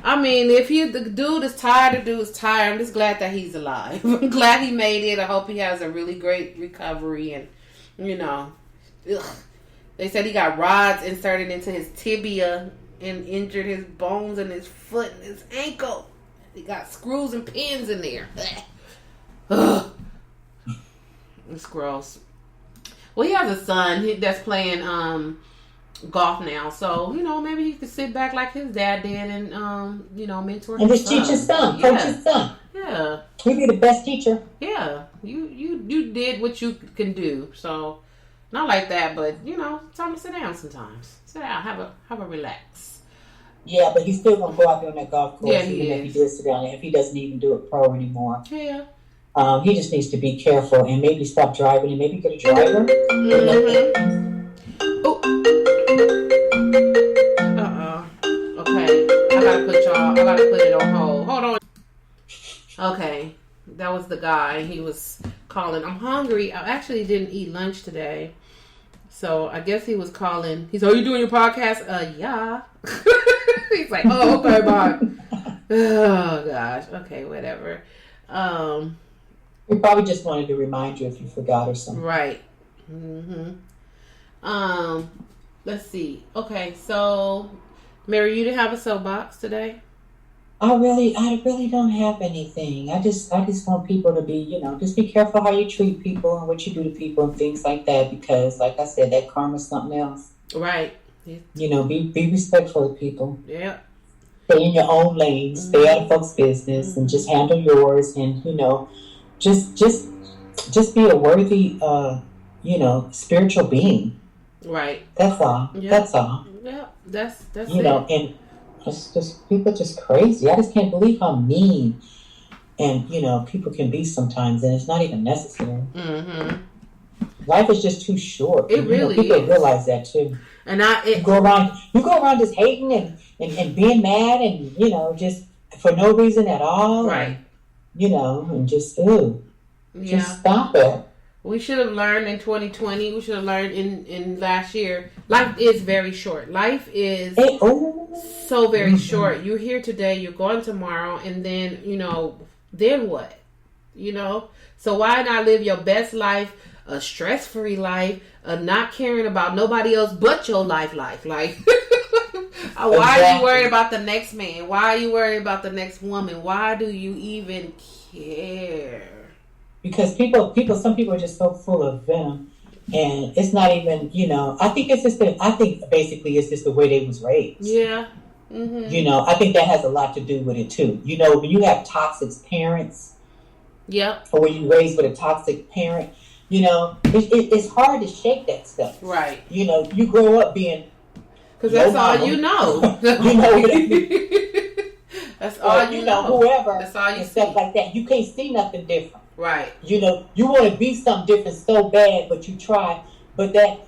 I mean, if the dude is tired, the dude is tired. I'm just glad that he's alive. I'm glad he made it. I hope he has a really great recovery. And, they said he got rods inserted into his tibia and injured his bones in his foot and his ankle. He got screws and pins in there. Ugh. It's gross. Well, he has a son that's playing golf now. So, maybe he could sit back like his dad did and, mentor his son. And just teach his son. Coach his son. Yeah. He'd be the best teacher. Yeah. You did what you can do. So, not like that, but, time to sit down sometimes. Sit down. Have a relax. Yeah, but he's still going to go out there on that golf course if he does sit down there. If he doesn't even do it pro anymore. Yeah. He just needs to be careful and maybe stop driving and maybe get a driver. Mm-hmm. Oh. Okay. I gotta put it on hold. Hold on. Okay. That was the guy. He was calling. I'm hungry. I actually didn't eat lunch today. So I guess he was calling. He's, are you doing your podcast? Yeah. He's like, oh, okay, bye. Oh, gosh. Okay, whatever. He probably just wanted to remind you if you forgot or something. Right. Mm-hmm. Let's see. Okay, so Mary, you didn't have a soapbox today? I really don't have anything. I just want people to be, just be careful how you treat people and what you do to people and things like that. Because, like I said, that karma's something else. Right. Be respectful of people. Yeah. Stay in your own lane. Mm-hmm. Stay out of folks' business and just handle yours. And just be a worthy, spiritual being. Right. That's all. Yeah. That's all. Yeah. That's it. And just people just crazy. I just can't believe how mean and people can be sometimes, and it's not even necessary. Mm-hmm. Life is just too short. It really people is. Realize that too. And you go around just hating and being mad and just for no reason at all. Right. And just just stop it. We should have learned in 2020. We should have learned in last year. Life is very short. Life is so very short. You're here today. You're going tomorrow, and then then what? So why not live your best life, a stress-free life, a not caring about nobody else but your life? Like, why are you worried about the next man? Why are you worried about the next woman? Why do you even care? Because some people are just so full of venom, and it's not even, I think basically it's just the way they was raised. Yeah. Mm-hmm. I think that has a lot to do with it too. When you have toxic parents, yep, or when you raised with a toxic parent, it's hard to shake that stuff. Right. You grow up being, because that's all you know. That's all you know. Whoever. That's all you and see. Stuff like that. You can't see nothing different. Right. You want to be something different so bad, but you try. But that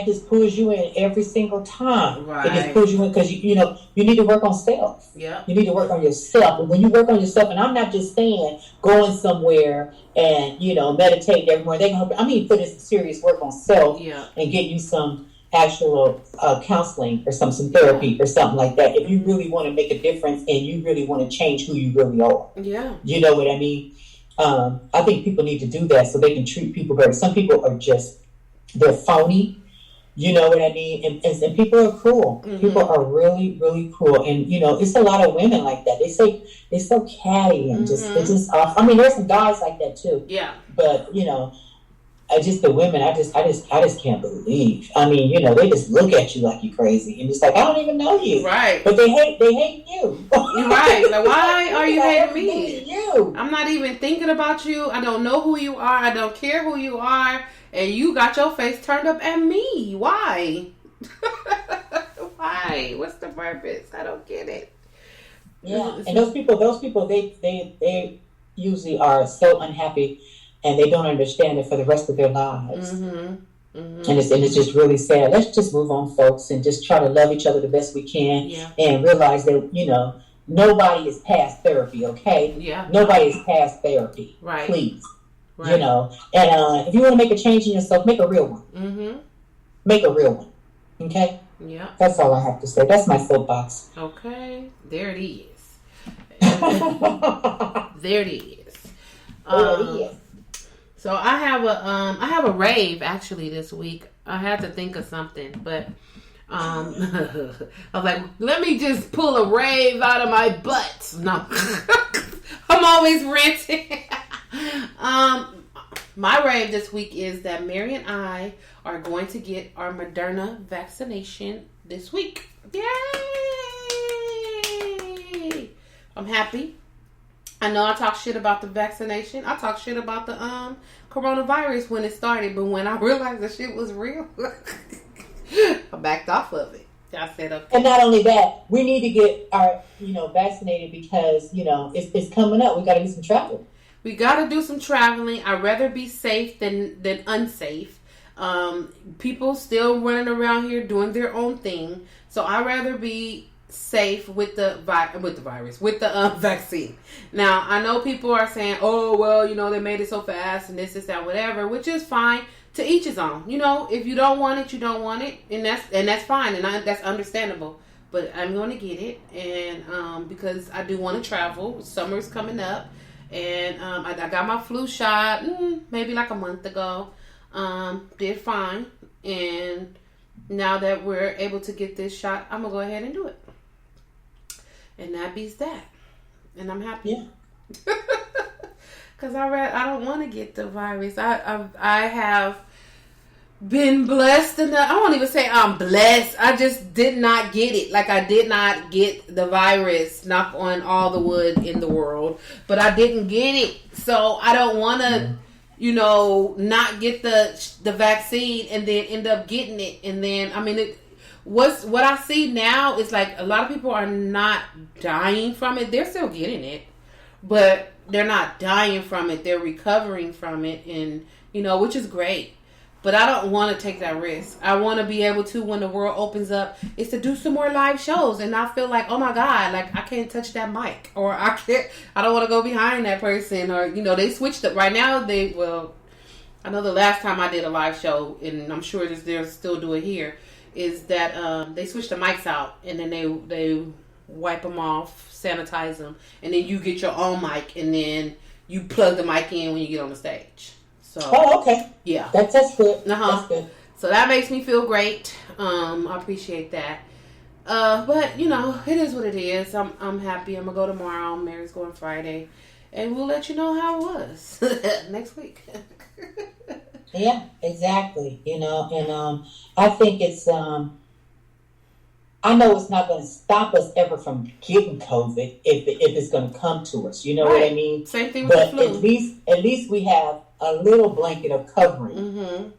just pulls you in every single time. Right. It just pulls you in because you need to work on self. Yeah. You need to work on yourself. And when you work on yourself, and I'm not just saying going somewhere and meditate everywhere. They can help. I mean, put in some serious work on self. Yeah. And get you some actual counseling or some therapy or something like that. If you really want to make a difference and you really want to change who you really are. Yeah. You know what I mean? I think people need to do that so they can treat people better. Some people are they're phony. You know what I mean? And people are cruel. Mm-hmm. People are really, really cruel. And, it's a lot of women like that. They're so catty and it's just off. I mean, there's some guys like that too. Yeah. But, just the women, I just can't believe. I mean, they just look at you like you're crazy. And it's like, I don't even know you. Right. But they hate you. You're right. Like, why are you hating me? You. I'm not even thinking about you. I don't know who you are. I don't care who you are. And you got your face turned up at me. Why? Why? What's the purpose? I don't get it. Yeah. And those people, they usually are so unhappy, and they don't understand it for the rest of their lives. Mm-hmm. Mm-hmm. And it's just really sad. Let's just move on, folks, and just try to love each other the best we can, and realize that nobody is past therapy. Okay? Yeah. Nobody is past therapy. Right. Please. Right. And if you want to make a change in yourself, make a real one. Mm-hmm. Make a real one. Okay? Yeah. That's all I have to say. That's my soapbox. Okay. There it is. There it is. So I have a rave actually this week. I had to think of something, but I was like, let me just pull a rave out of my butt. No. I'm always ranting. My rave this week is that Mary and I are going to get our Moderna vaccination this week. Yay! I'm happy. I know I talk shit about the vaccination. I talk shit about the coronavirus when it started, but when I realized the shit was real, I backed off of it. I said, okay. And not only that, we need to get our, vaccinated because, it's coming up. We got to do some travel. We got to do some traveling. I'd rather be safe than unsafe. People still running around here doing their own thing. So I'd rather be safe with the vaccine. Now, I know people are saying, oh, well, they made it so fast and this, that, whatever, which is fine. To each his own. If you don't want it, you don't want it. And that's fine. And that's understandable. But I'm going to get it. And because I do want to travel. Summer's coming up. And I got my flu shot maybe like a month ago. Did fine. And now that we're able to get this shot, I'm going to go ahead and do it. And that beats that. And I'm happy. Yeah. Because I don't want to get the virus. I have been blessed enough. I won't even say I'm blessed. I just did not get it. Like, I did not get the virus. Knock on all the wood in the world. But I didn't get it. So I don't want to, not get the vaccine and then end up getting it. And then, what I see now is like a lot of people are not dying from it. They're still getting it. But they're not dying from it. They're recovering from it. And, which is great. But I don't want to take that risk. I want to be able to, when the world opens up, is to do some more live shows and not feel like, oh my God, like I can't touch that mic, or I don't want to go behind that person, or, they switched it right now. I know the last time I did a live show, and I'm sure they'll still do it here, is that they switched the mics out and then they wipe them off, sanitize them, and then you get your own mic and then you plug the mic in when you get on the stage. So, okay. Yeah. That's good. Uh-huh. That's good. So that makes me feel great. I appreciate that. But, it is what it is. I'm happy. I'm going to go tomorrow. Mary's going Friday. And we'll let you know how it was next week. Yeah, exactly. And I think it's, I know it's not going to stop us ever from getting COVID if it's going to come to us. You know what I mean? Same thing with the flu. At least we have a little blanket of covering. Mm-hmm.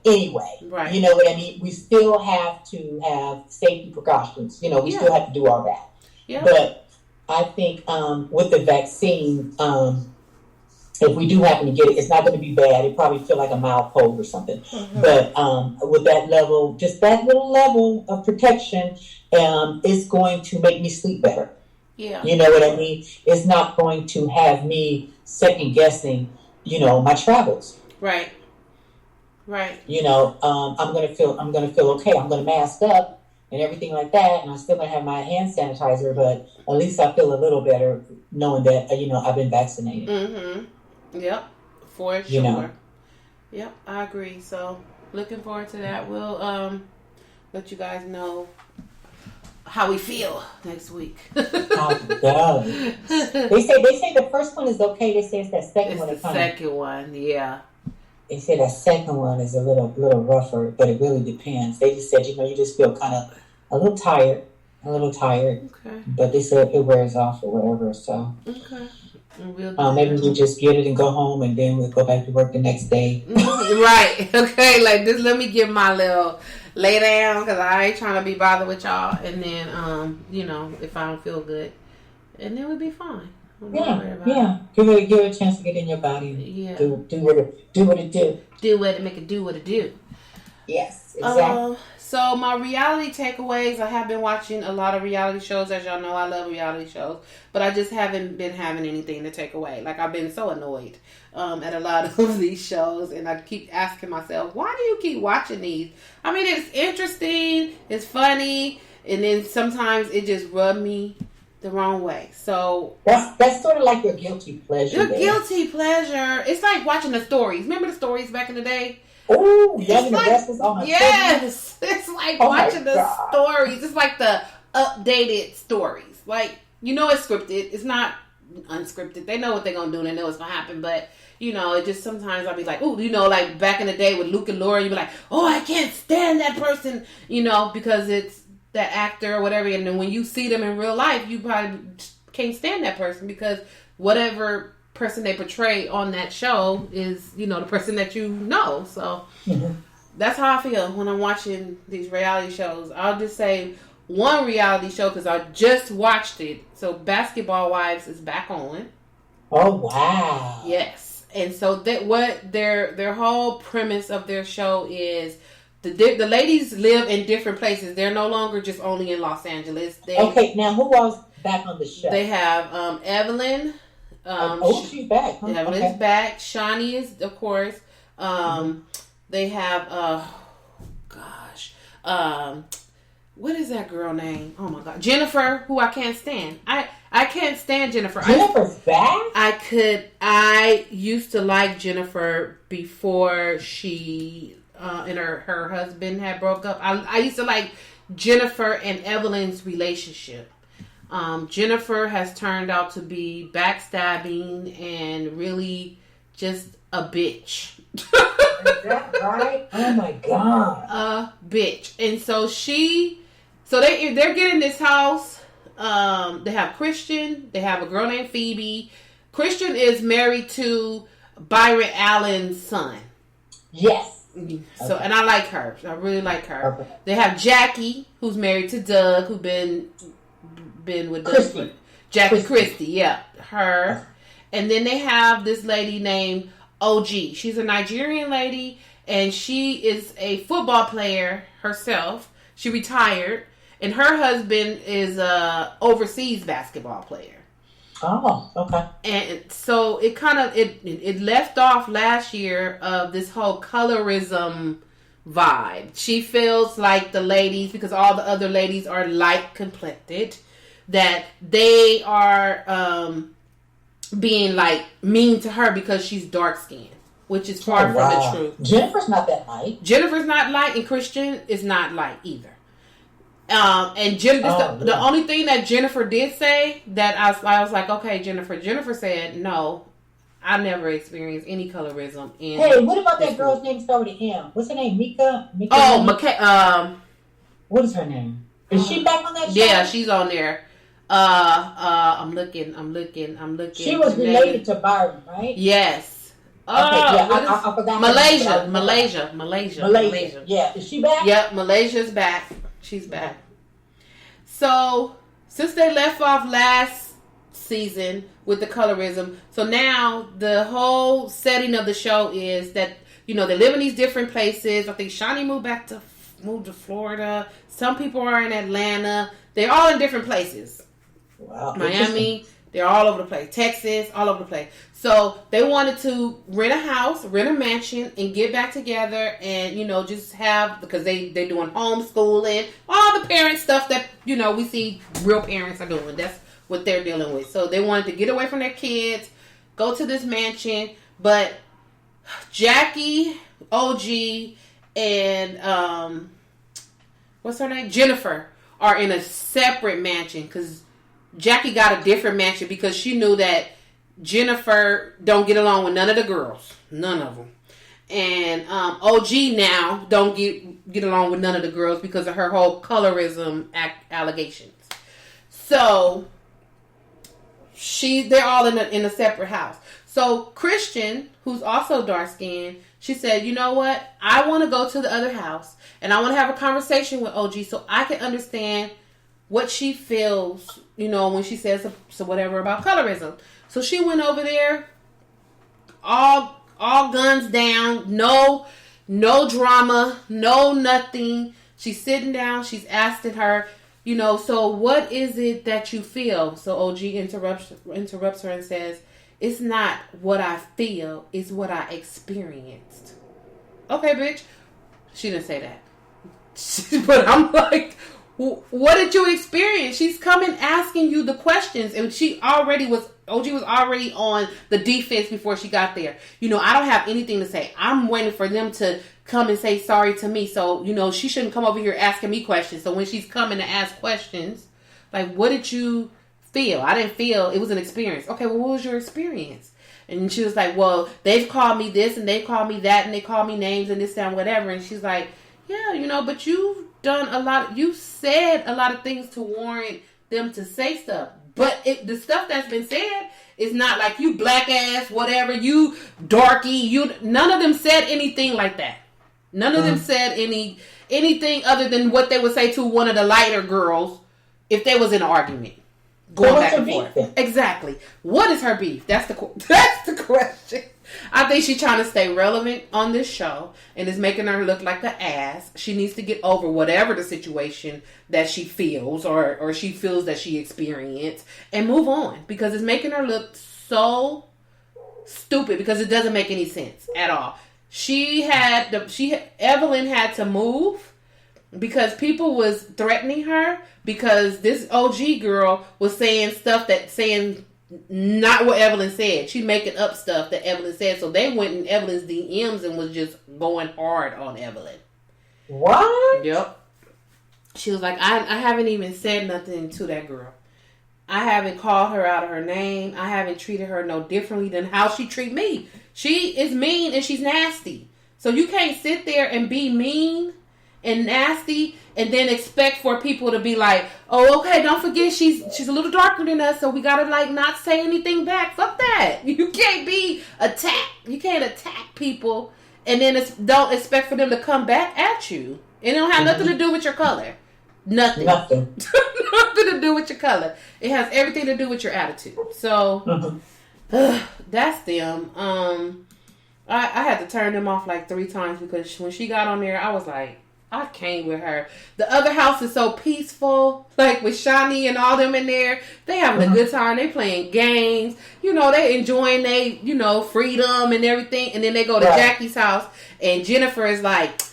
Anyway. Right. You know what I mean? We still have to have safety precautions. We still have to do all that. Yeah. But I think with the vaccine, if we do happen to get it, it's not going to be bad. It probably feel like a mild cold or something. Mm-hmm. But with that level, just that little level of protection, it's going to make me sleep better. Yeah. You know what I mean? It's not going to have me second guessing, my travels. Right. Right. I'm gonna feel okay. I'm gonna mask up and everything like that, and I'm still gonna have my hand sanitizer, but at least I feel a little better knowing that I've been vaccinated. Mm-hmm. Yep. For sure. Yep, I agree. So Looking forward to that. We'll let you guys know how we feel next week. Oh, God. They say the first one is okay. They say it's that second It's one. the second one, yeah. They say that second one is a little rougher, but it really depends. They just said, you just feel kind of a little tired. Okay. But they said it wears off or whatever. So okay. Maybe we just get it and go home, and then we'll go back to work the next day. Right. Okay. Like this. Let me get my little lay down because I ain't trying to be bothered with y'all. And then, if I don't feel good, and then we'll be fine. Yeah. Give it a chance to get in your body. Yeah. Do what it do. Make it do what it do. Yes. Exactly. So my reality takeaways, I have been watching a lot of reality shows. As y'all know, I love reality shows. But I just haven't been having anything to take away. Like, I've been so annoyed at a lot of these shows. And I keep asking myself, why do you keep watching these? I mean, it's interesting. It's funny. And then sometimes it just rubbed me the wrong way. So that's sort of like your guilty pleasure. Your guilty pleasure. It's like watching the stories. Remember the stories back in the day? Oh, Young and the Restless. Oh my yes, goodness. It's like watching the stories. It's like the updated stories. Like, it's scripted. It's not unscripted. They know what they're gonna do and they know what's gonna happen. But it just sometimes I'll be like, oh, like back in the day with Luke and Laura, you'd be like, oh, I can't stand that person, because it's that actor or whatever. And then when you see them in real life, you probably can't stand that person because whatever person they portray on that show is, the person that you know. So that's how I feel when I'm watching these reality shows. I'll just say one reality show because I just watched it. So Basketball Wives is back on. Oh wow! Yes, and so what their whole premise of their show is. The ladies live in different places. They're no longer just only in Los Angeles. Okay, now who else back on the show? They have Evelyn. She's back. Huh? Evelyn's back. Shawnee is, of course. They have, what is that girl name? Oh my God, Jennifer, who I can't stand. I can't stand Jennifer. Jennifer's back? I used to like Jennifer before she and her husband had broke up. I used to like Jennifer and Evelyn's relationship. Jennifer has turned out to be backstabbing and really just a bitch. Is that right? Oh my God. A bitch. And so they're getting this house. They have Christian. They have a girl named Phoebe. Christian is married to Byron Allen's son. Yes. So, and I like her. I really like her. Okay. They have Jackie, who's married to Doug, who's been with Doug. Jackie Christie, yeah, her. And then they have this lady named OG. She's a Nigerian lady, and she is a football player herself. She retired, and her husband is a overseas basketball player. Oh, okay. And so it kind of it left off last year of this whole colorism vibe. She feels like the ladies, because all the other ladies are light complected, that they are being like mean to her because she's dark skinned, which is far from the truth. Jennifer's not that light. Jennifer's not light, and Christian is not light either. And the only thing that Jennifer did say that I was like, okay, Jennifer said, no, I never experienced any colorism in. Hey, what about that girl's name started with M? What's her name? Mika? What is her name? Is she back on that show? Yeah, she's on there. I'm looking. She was related to Byron, right? Yes. I forgot. Malaysia. Yeah, is she back? Yep, Malaysia's back. She's back. So, since they left off last season with the colorism, so now the whole setting of the show is that, they live in these different places. I think Shawnee moved to Florida. Some people are in Atlanta. They're all in different places. Wow. Miami. They're all over the place. Texas, all over the place. So they wanted to rent a house, rent a mansion, and get back together and, just have, because they're doing homeschooling, all the parent stuff that, we see real parents are doing. That's what they're dealing with. So they wanted to get away from their kids, go to this mansion, but Jackie, OG, and what's her name? Jennifer are in a separate mansion because Jackie got a different mansion because she knew that Jennifer don't get along with none of the girls. None of them. And OG now don't get along with none of the girls because of her whole colorism allegations. So they're all in a separate house. So Christian, who's also dark skinned, she said, you know what? I want to go to the other house and I want to have a conversation with OG so I can understand what she feels, when she says so whatever about colorism. So she went over there, all guns down, no drama, no nothing. She's sitting down, she's asking her, so what is it that you feel? So OG interrupts her and says, it's not what I feel, it's what I experienced. Okay, bitch. She didn't say that. But I'm like, what did you experience? She's coming asking you the questions, and OG was already on the defense before she got there. I don't have anything to say. I'm waiting for them to come and say sorry to me. So, she shouldn't come over here asking me questions. So when she's coming to ask questions, like, what did you feel? I didn't feel, it was an experience. Okay, well, what was your experience? And she was like, well, they've called me this and they called me that and they called me names and this and whatever. And she's like, yeah, but you've done you said a lot of things to warrant them to say stuff. But the stuff that's been said is not like you black ass, whatever, you darky, none of them said anything like that. None of them said anything other than what they would say to one of the lighter girls if they was in an argument. Going back and forth. Exactly. What is her beef? That's the question. I think she's trying to stay relevant on this show and is making her look like an ass. She needs to get over whatever the situation that she feels or she feels that she experienced and move on because it's making her look so stupid because it doesn't make any sense at all. Evelyn had to move because people was threatening her because this OG girl was saying not what Evelyn said. She making up stuff that Evelyn said. So they went in Evelyn's DMs and was just going hard on Evelyn. What? Yep. She was like, I haven't even said nothing to that girl. I haven't called her out of her name. I haven't treated her no differently than how she treat me. She is mean and she's nasty. So you can't sit there and be mean and nasty and then expect for people to be like, oh, okay, don't forget she's a little darker than us, so we gotta not say anything back. Fuck that. You can't be attacked. You can't attack people and then don't expect for them to come back at you. It don't have nothing to do with your color. Nothing. Nothing to do with your color. It has everything to do with your attitude. So that's them. I had to turn them off 3 times because when she got on there, I was like, I came with her. The other house is so peaceful, with Shani and all them in there. They having a good time. They playing games. They enjoying they, freedom and everything. And then they go to Jackie's house and Jennifer is like,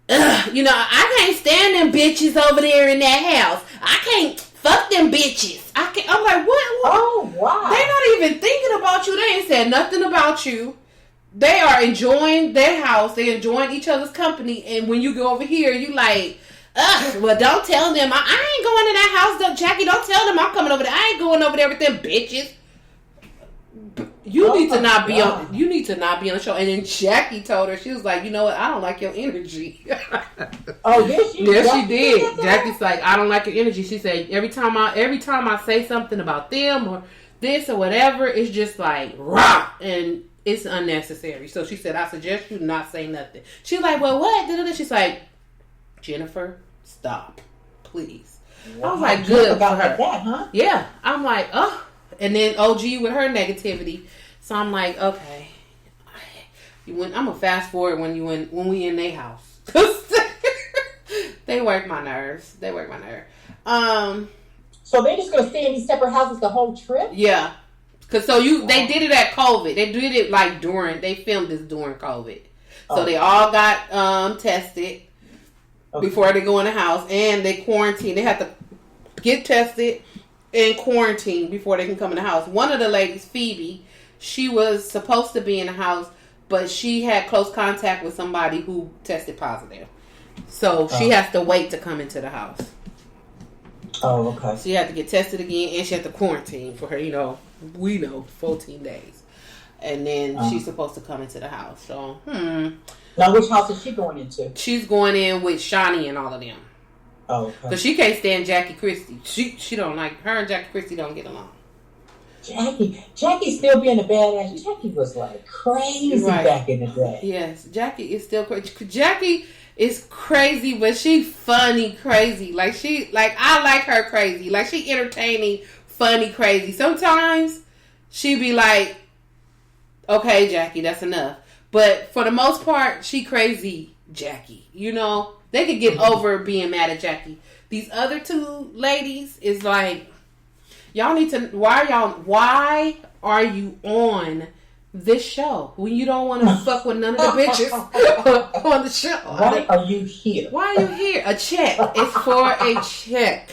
I can't stand them bitches over there in that house. I can't fuck them bitches. I'm like, what? Oh, wow. They're not even thinking about you. They ain't said nothing about you. They are enjoying their house. They're enjoying each other's company. And when you go over here, you like, well, don't tell them. I ain't going to that house. Jackie, don't tell them I'm coming over there. I ain't going over there with them bitches. You need to not be on the show. And then Jackie told her, she was like, you know what? I don't like your energy. Oh, yes, she did. Jackie's like, I don't like your energy. She said, every time I say something about them or this or whatever, it's just like, rah, and it's unnecessary. So she said, I suggest you not say nothing. She's like, well, what? She's like, Jennifer, stop, please. Wow. I was like, good about her. That, huh? Yeah. I'm like, oh. And then OG with her negativity. So I'm like, okay. I'm going to fast forward when we in their house. They work my nerves. So they're just going to stay in these separate houses the whole trip? Yeah. Cause they did it at COVID. They did it they filmed this during COVID. So they all got tested before they go in the house, and they quarantined. They have to get tested and quarantine before they can come in the house. One of the ladies, Phoebe, she was supposed to be in the house, but she had close contact with somebody who tested positive. So she has to wait to come into the house. Oh, okay. She had to get tested again, and she had to quarantine for her, 14 days. And then she's supposed to come into the house. So, Now, which house is she going into? She's going in with Shawnee and all of them. Oh, okay. Because she can't stand Jackie Christie. She don't like her, and Jackie Christie don't get along. Jackie still being a badass. Jackie was like crazy back in the day. Yes, Jackie is still crazy. Jackie is crazy, but she funny crazy. I like her crazy. Like, she entertaining, funny crazy. Sometimes she be like, okay, Jackie, that's enough. But for the most part, she crazy Jackie. They could get over being mad at Jackie. These other two ladies is like, y'all need to, why are you on this show when you don't want to fuck with none of the bitches on the show? Why are you here? Why are you here? A check. It's for a check.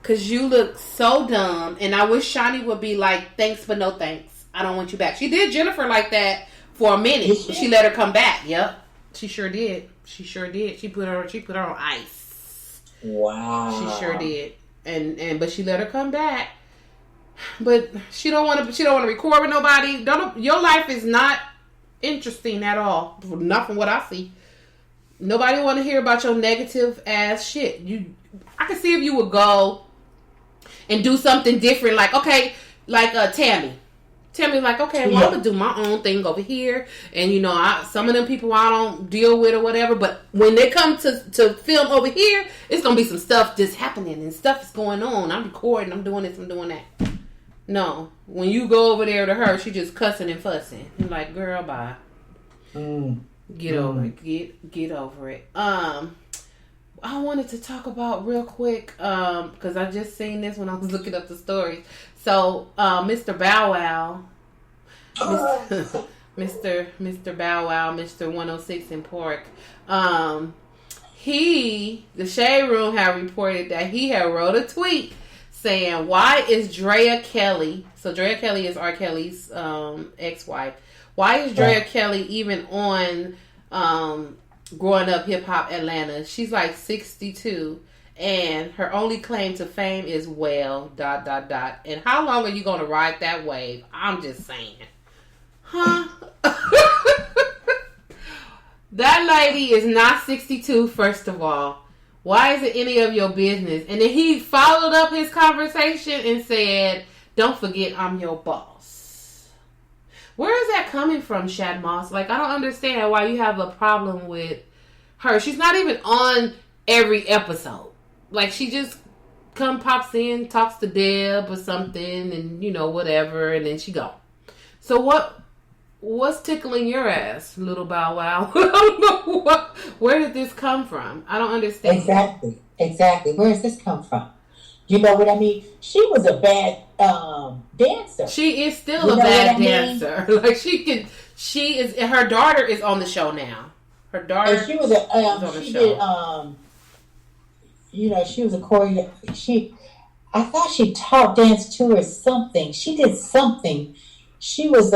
Because you look so dumb. And I wish Shawnee would be like, thanks but no thanks. I don't want you back. She did Jennifer like that for a minute. She let her come back. Yep. She sure did. She put her on ice. Wow. She sure did. But she let her come back. But she don't want to record with nobody. Your life is not interesting at all. Not from what I see. Nobody want to hear about your negative ass shit. I can see if you would go and do something different, like Tammy. Tammy, like, okay, well, I'm gonna do my own thing over here, and some of them people I don't deal with or whatever. But when they come to film over here, it's gonna be some stuff just happening and stuff is going on. I'm recording, I'm doing this, I'm doing that. No, when you go over there to her, she just cussing and fussing. You're like, girl, bye. Get over it. Get over it. I wanted to talk about real quick because I just seen this when I was looking up the stories. So, Mr. Bow Wow, Mr. Bow Wow, Mr. 106 in Park, the Shade Room had reported that he had wrote a tweet saying, why is Drea Kelly, so Drea Kelly is R. Kelly's ex-wife, why is Drea Kelly even on Growing Up Hip Hop Atlanta? She's like 62, and her only claim to fame is well, ... And how long are you going to ride that wave? I'm just saying. Huh? That lady is not 62, first of all. Why is it any of your business? And then he followed up his conversation and said, don't forget I'm your boss. Where is that coming from, Shad Moss? Like, I don't understand why you have a problem with her. She's not even on every episode. Like, she just pops in, talks to Deb or something, and, whatever, and then she go. So what's tickling your ass, little Bow Wow? I don't know where did this come from? I don't understand. Exactly. Where does this come from? You know what I mean? She was a bad dancer. She is still a bad dancer. Like, her daughter is on the show now. Her daughter and she was she was a choreo. I thought she taught dance to her something. She did something. She was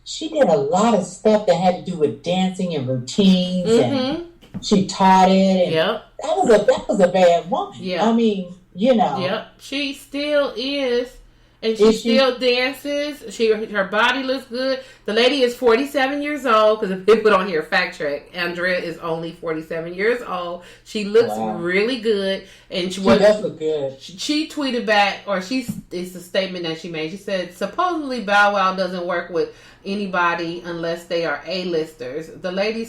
she did a lot of stuff that had to do with dancing and routines, and she taught it. And that was a bad woman. Yeah, I mean, Yep, she still is, and she still dances. Her body looks good. The lady is 47 years old. Because if people don't hear fact check, Andrea is only 47 years old. She looks really good, and she does look good. She tweeted back, or it's a statement that she made. She said, supposedly Bow Wow doesn't work with anybody unless they are A-listers. The lady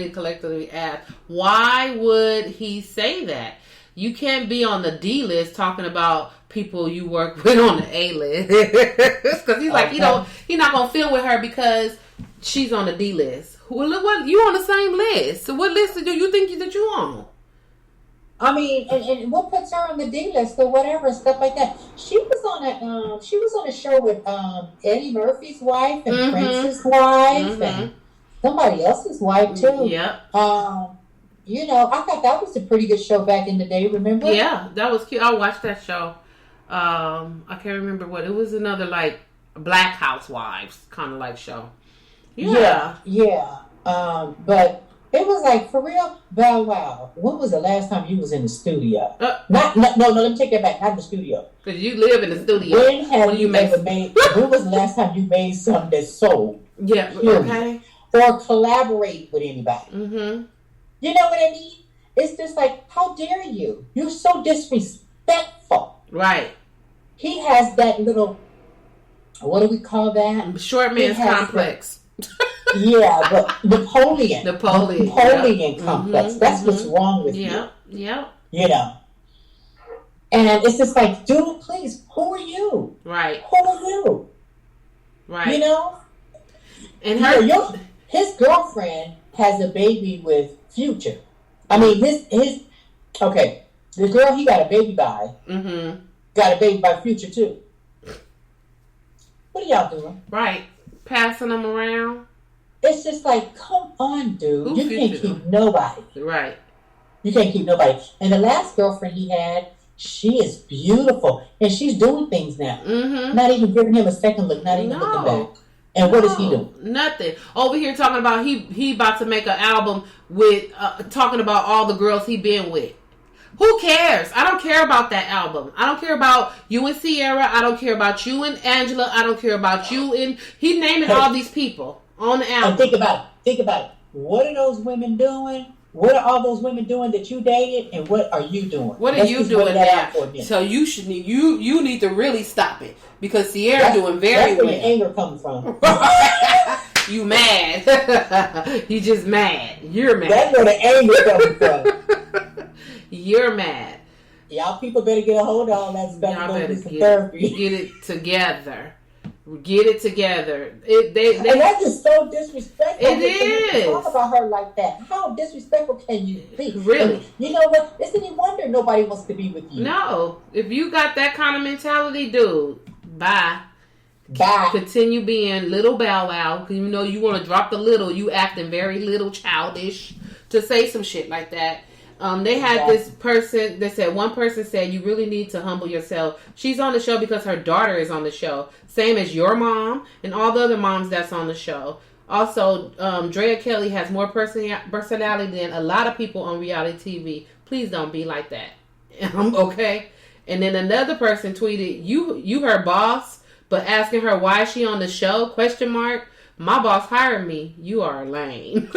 collectively asked, why would he say that? You can't be on the D list talking about people you work with on the A list. Because he's like, he's not going to film with her because she's on the D list. Well, what, you on the same list. So what list do you think that you on? I mean, and what puts her on the D list or whatever and stuff like that? She was on a show with Eddie Murphy's wife and Prince's wife and somebody else's wife too. Yeah. I thought that was a pretty good show back in the day, remember? Yeah, that was cute. I watched that show. I can't remember what. It was another, like, Black Housewives kind of like show. Yeah. But it was like, for real, Bow Wow, when was the last time you was in the studio? No, let me take that back. Not in the studio. Because you live in the studio. When have you ever made, when was the last time you made something that sold? Yeah, okay. Or collaborate with anybody? Mm-hmm. You know what I mean? It's just like, how dare you? You're so disrespectful. Right. He has that little, what do we call that? Short man's complex. Yeah, but Napoleon yep. complex. That's what's wrong with you. Yeah. You know. And it's just like, dude, please, who are you? Right. Who are you? Right. You know? And his girlfriend has a baby with Future. I mean, the girl he got a baby by, got a baby by Future too. What are y'all doing? Right. Passing them around. It's just like, come on, dude. You can't keep nobody. Right. You can't keep nobody. And the last girlfriend he had, she is beautiful. And she's doing things now. Mm-hmm. Not even giving him a second look. Not even looking back. And what is he doing? Nothing. Over here talking about he about to make an album with talking about all the girls he been with. Who cares? I don't care about that album. I don't care about you and Sierra. I don't care about you and Angela. I don't care about you and he naming all these people on the album. And think about it. What are those women doing? What are all those women doing that you dated? And what are you doing? What are you doing now? So you should you need to really stop it because Sierra doing very well. That's where the anger comes from. You mad? You just mad. You're mad. That's where the anger comes from. You're mad. Y'all people better get a hold of all that stuff. Y'all better get it together. Get it together. And that's just so disrespectful. It is. Talk about her like that. How disrespectful can you be? Really? And you know what? It's any wonder nobody wants to be with you. No. If you got that kind of mentality, dude, bye. Continue being little Bow Wow. Because you know you want to drop the little. You acting very little childish to say some shit like that. They had this person that said, one person said, you really need to humble yourself. She's on the show because her daughter is on the show. Same as your mom and all the other moms that's on the show. Also, Drea Kelly has more personality than a lot of people on reality TV. Please don't be like that. Okay? And then another person tweeted, you her boss, but asking her why is she on the show? ? My boss hired me. You are lame.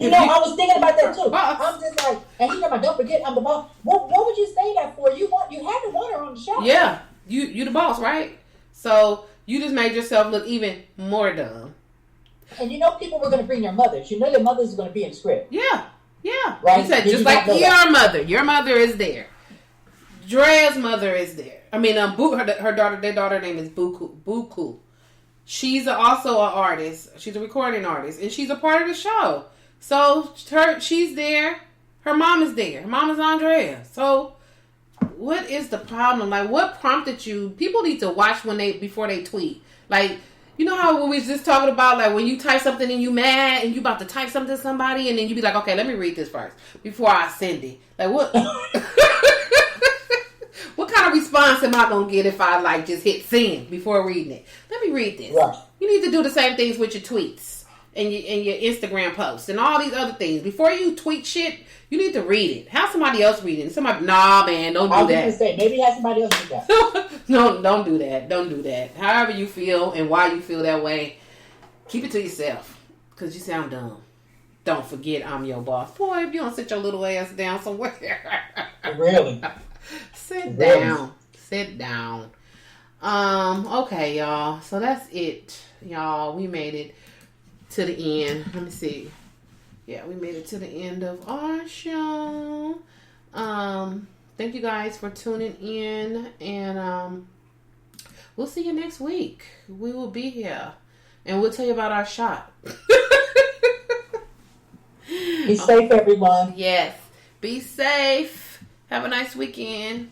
You know, I was thinking about that too. I'm just like, and he's like, don't forget, I'm the boss. What would you say that for? You had to want her on the show. Yeah, you the boss, right? So you just made yourself look even more dumb. And you know, people were going to bring their mothers. You know, their mothers are going to be in the script. Yeah. Right. You said just like your mother. Your mother is there. Drea's mother is there. I mean, her daughter. Their daughter name is Buku. She's also an artist. She's a recording artist, and she's a part of the show. So she's there. Her mom is there. Her mom is Andrea. So what is the problem? Like, what prompted you? People need to watch before they tweet. Like, you know how we was just talking about, like, when you type something and you mad and you about to type something to somebody and then you be like, okay, let me read this first before I send it. Like, what? What kind of response am I gonna get if I like just hit send before reading it? Let me read this. Right. You need to do the same things with your tweets. And your Instagram posts and all these other things. Before you tweet shit, you need to read it. Have somebody else read it. Somebody, nah, man, don't do that. I was going to say, maybe have somebody else do that. No, don't do that. Don't do that. However you feel and why you feel that way, keep it to yourself. Because you sound dumb. Don't forget I'm your boss. Boy, if you don't sit your little ass down somewhere. Really? Sit down. Sit down. Okay, y'all. So that's it. Y'all, we made it to the end. Let me see. Yeah, we made it to the end of our show. Thank you guys for tuning in, and we'll see you next week. We will be here, and we'll tell you about our shot. Be safe, everyone. Yes. Be safe. Have a nice weekend.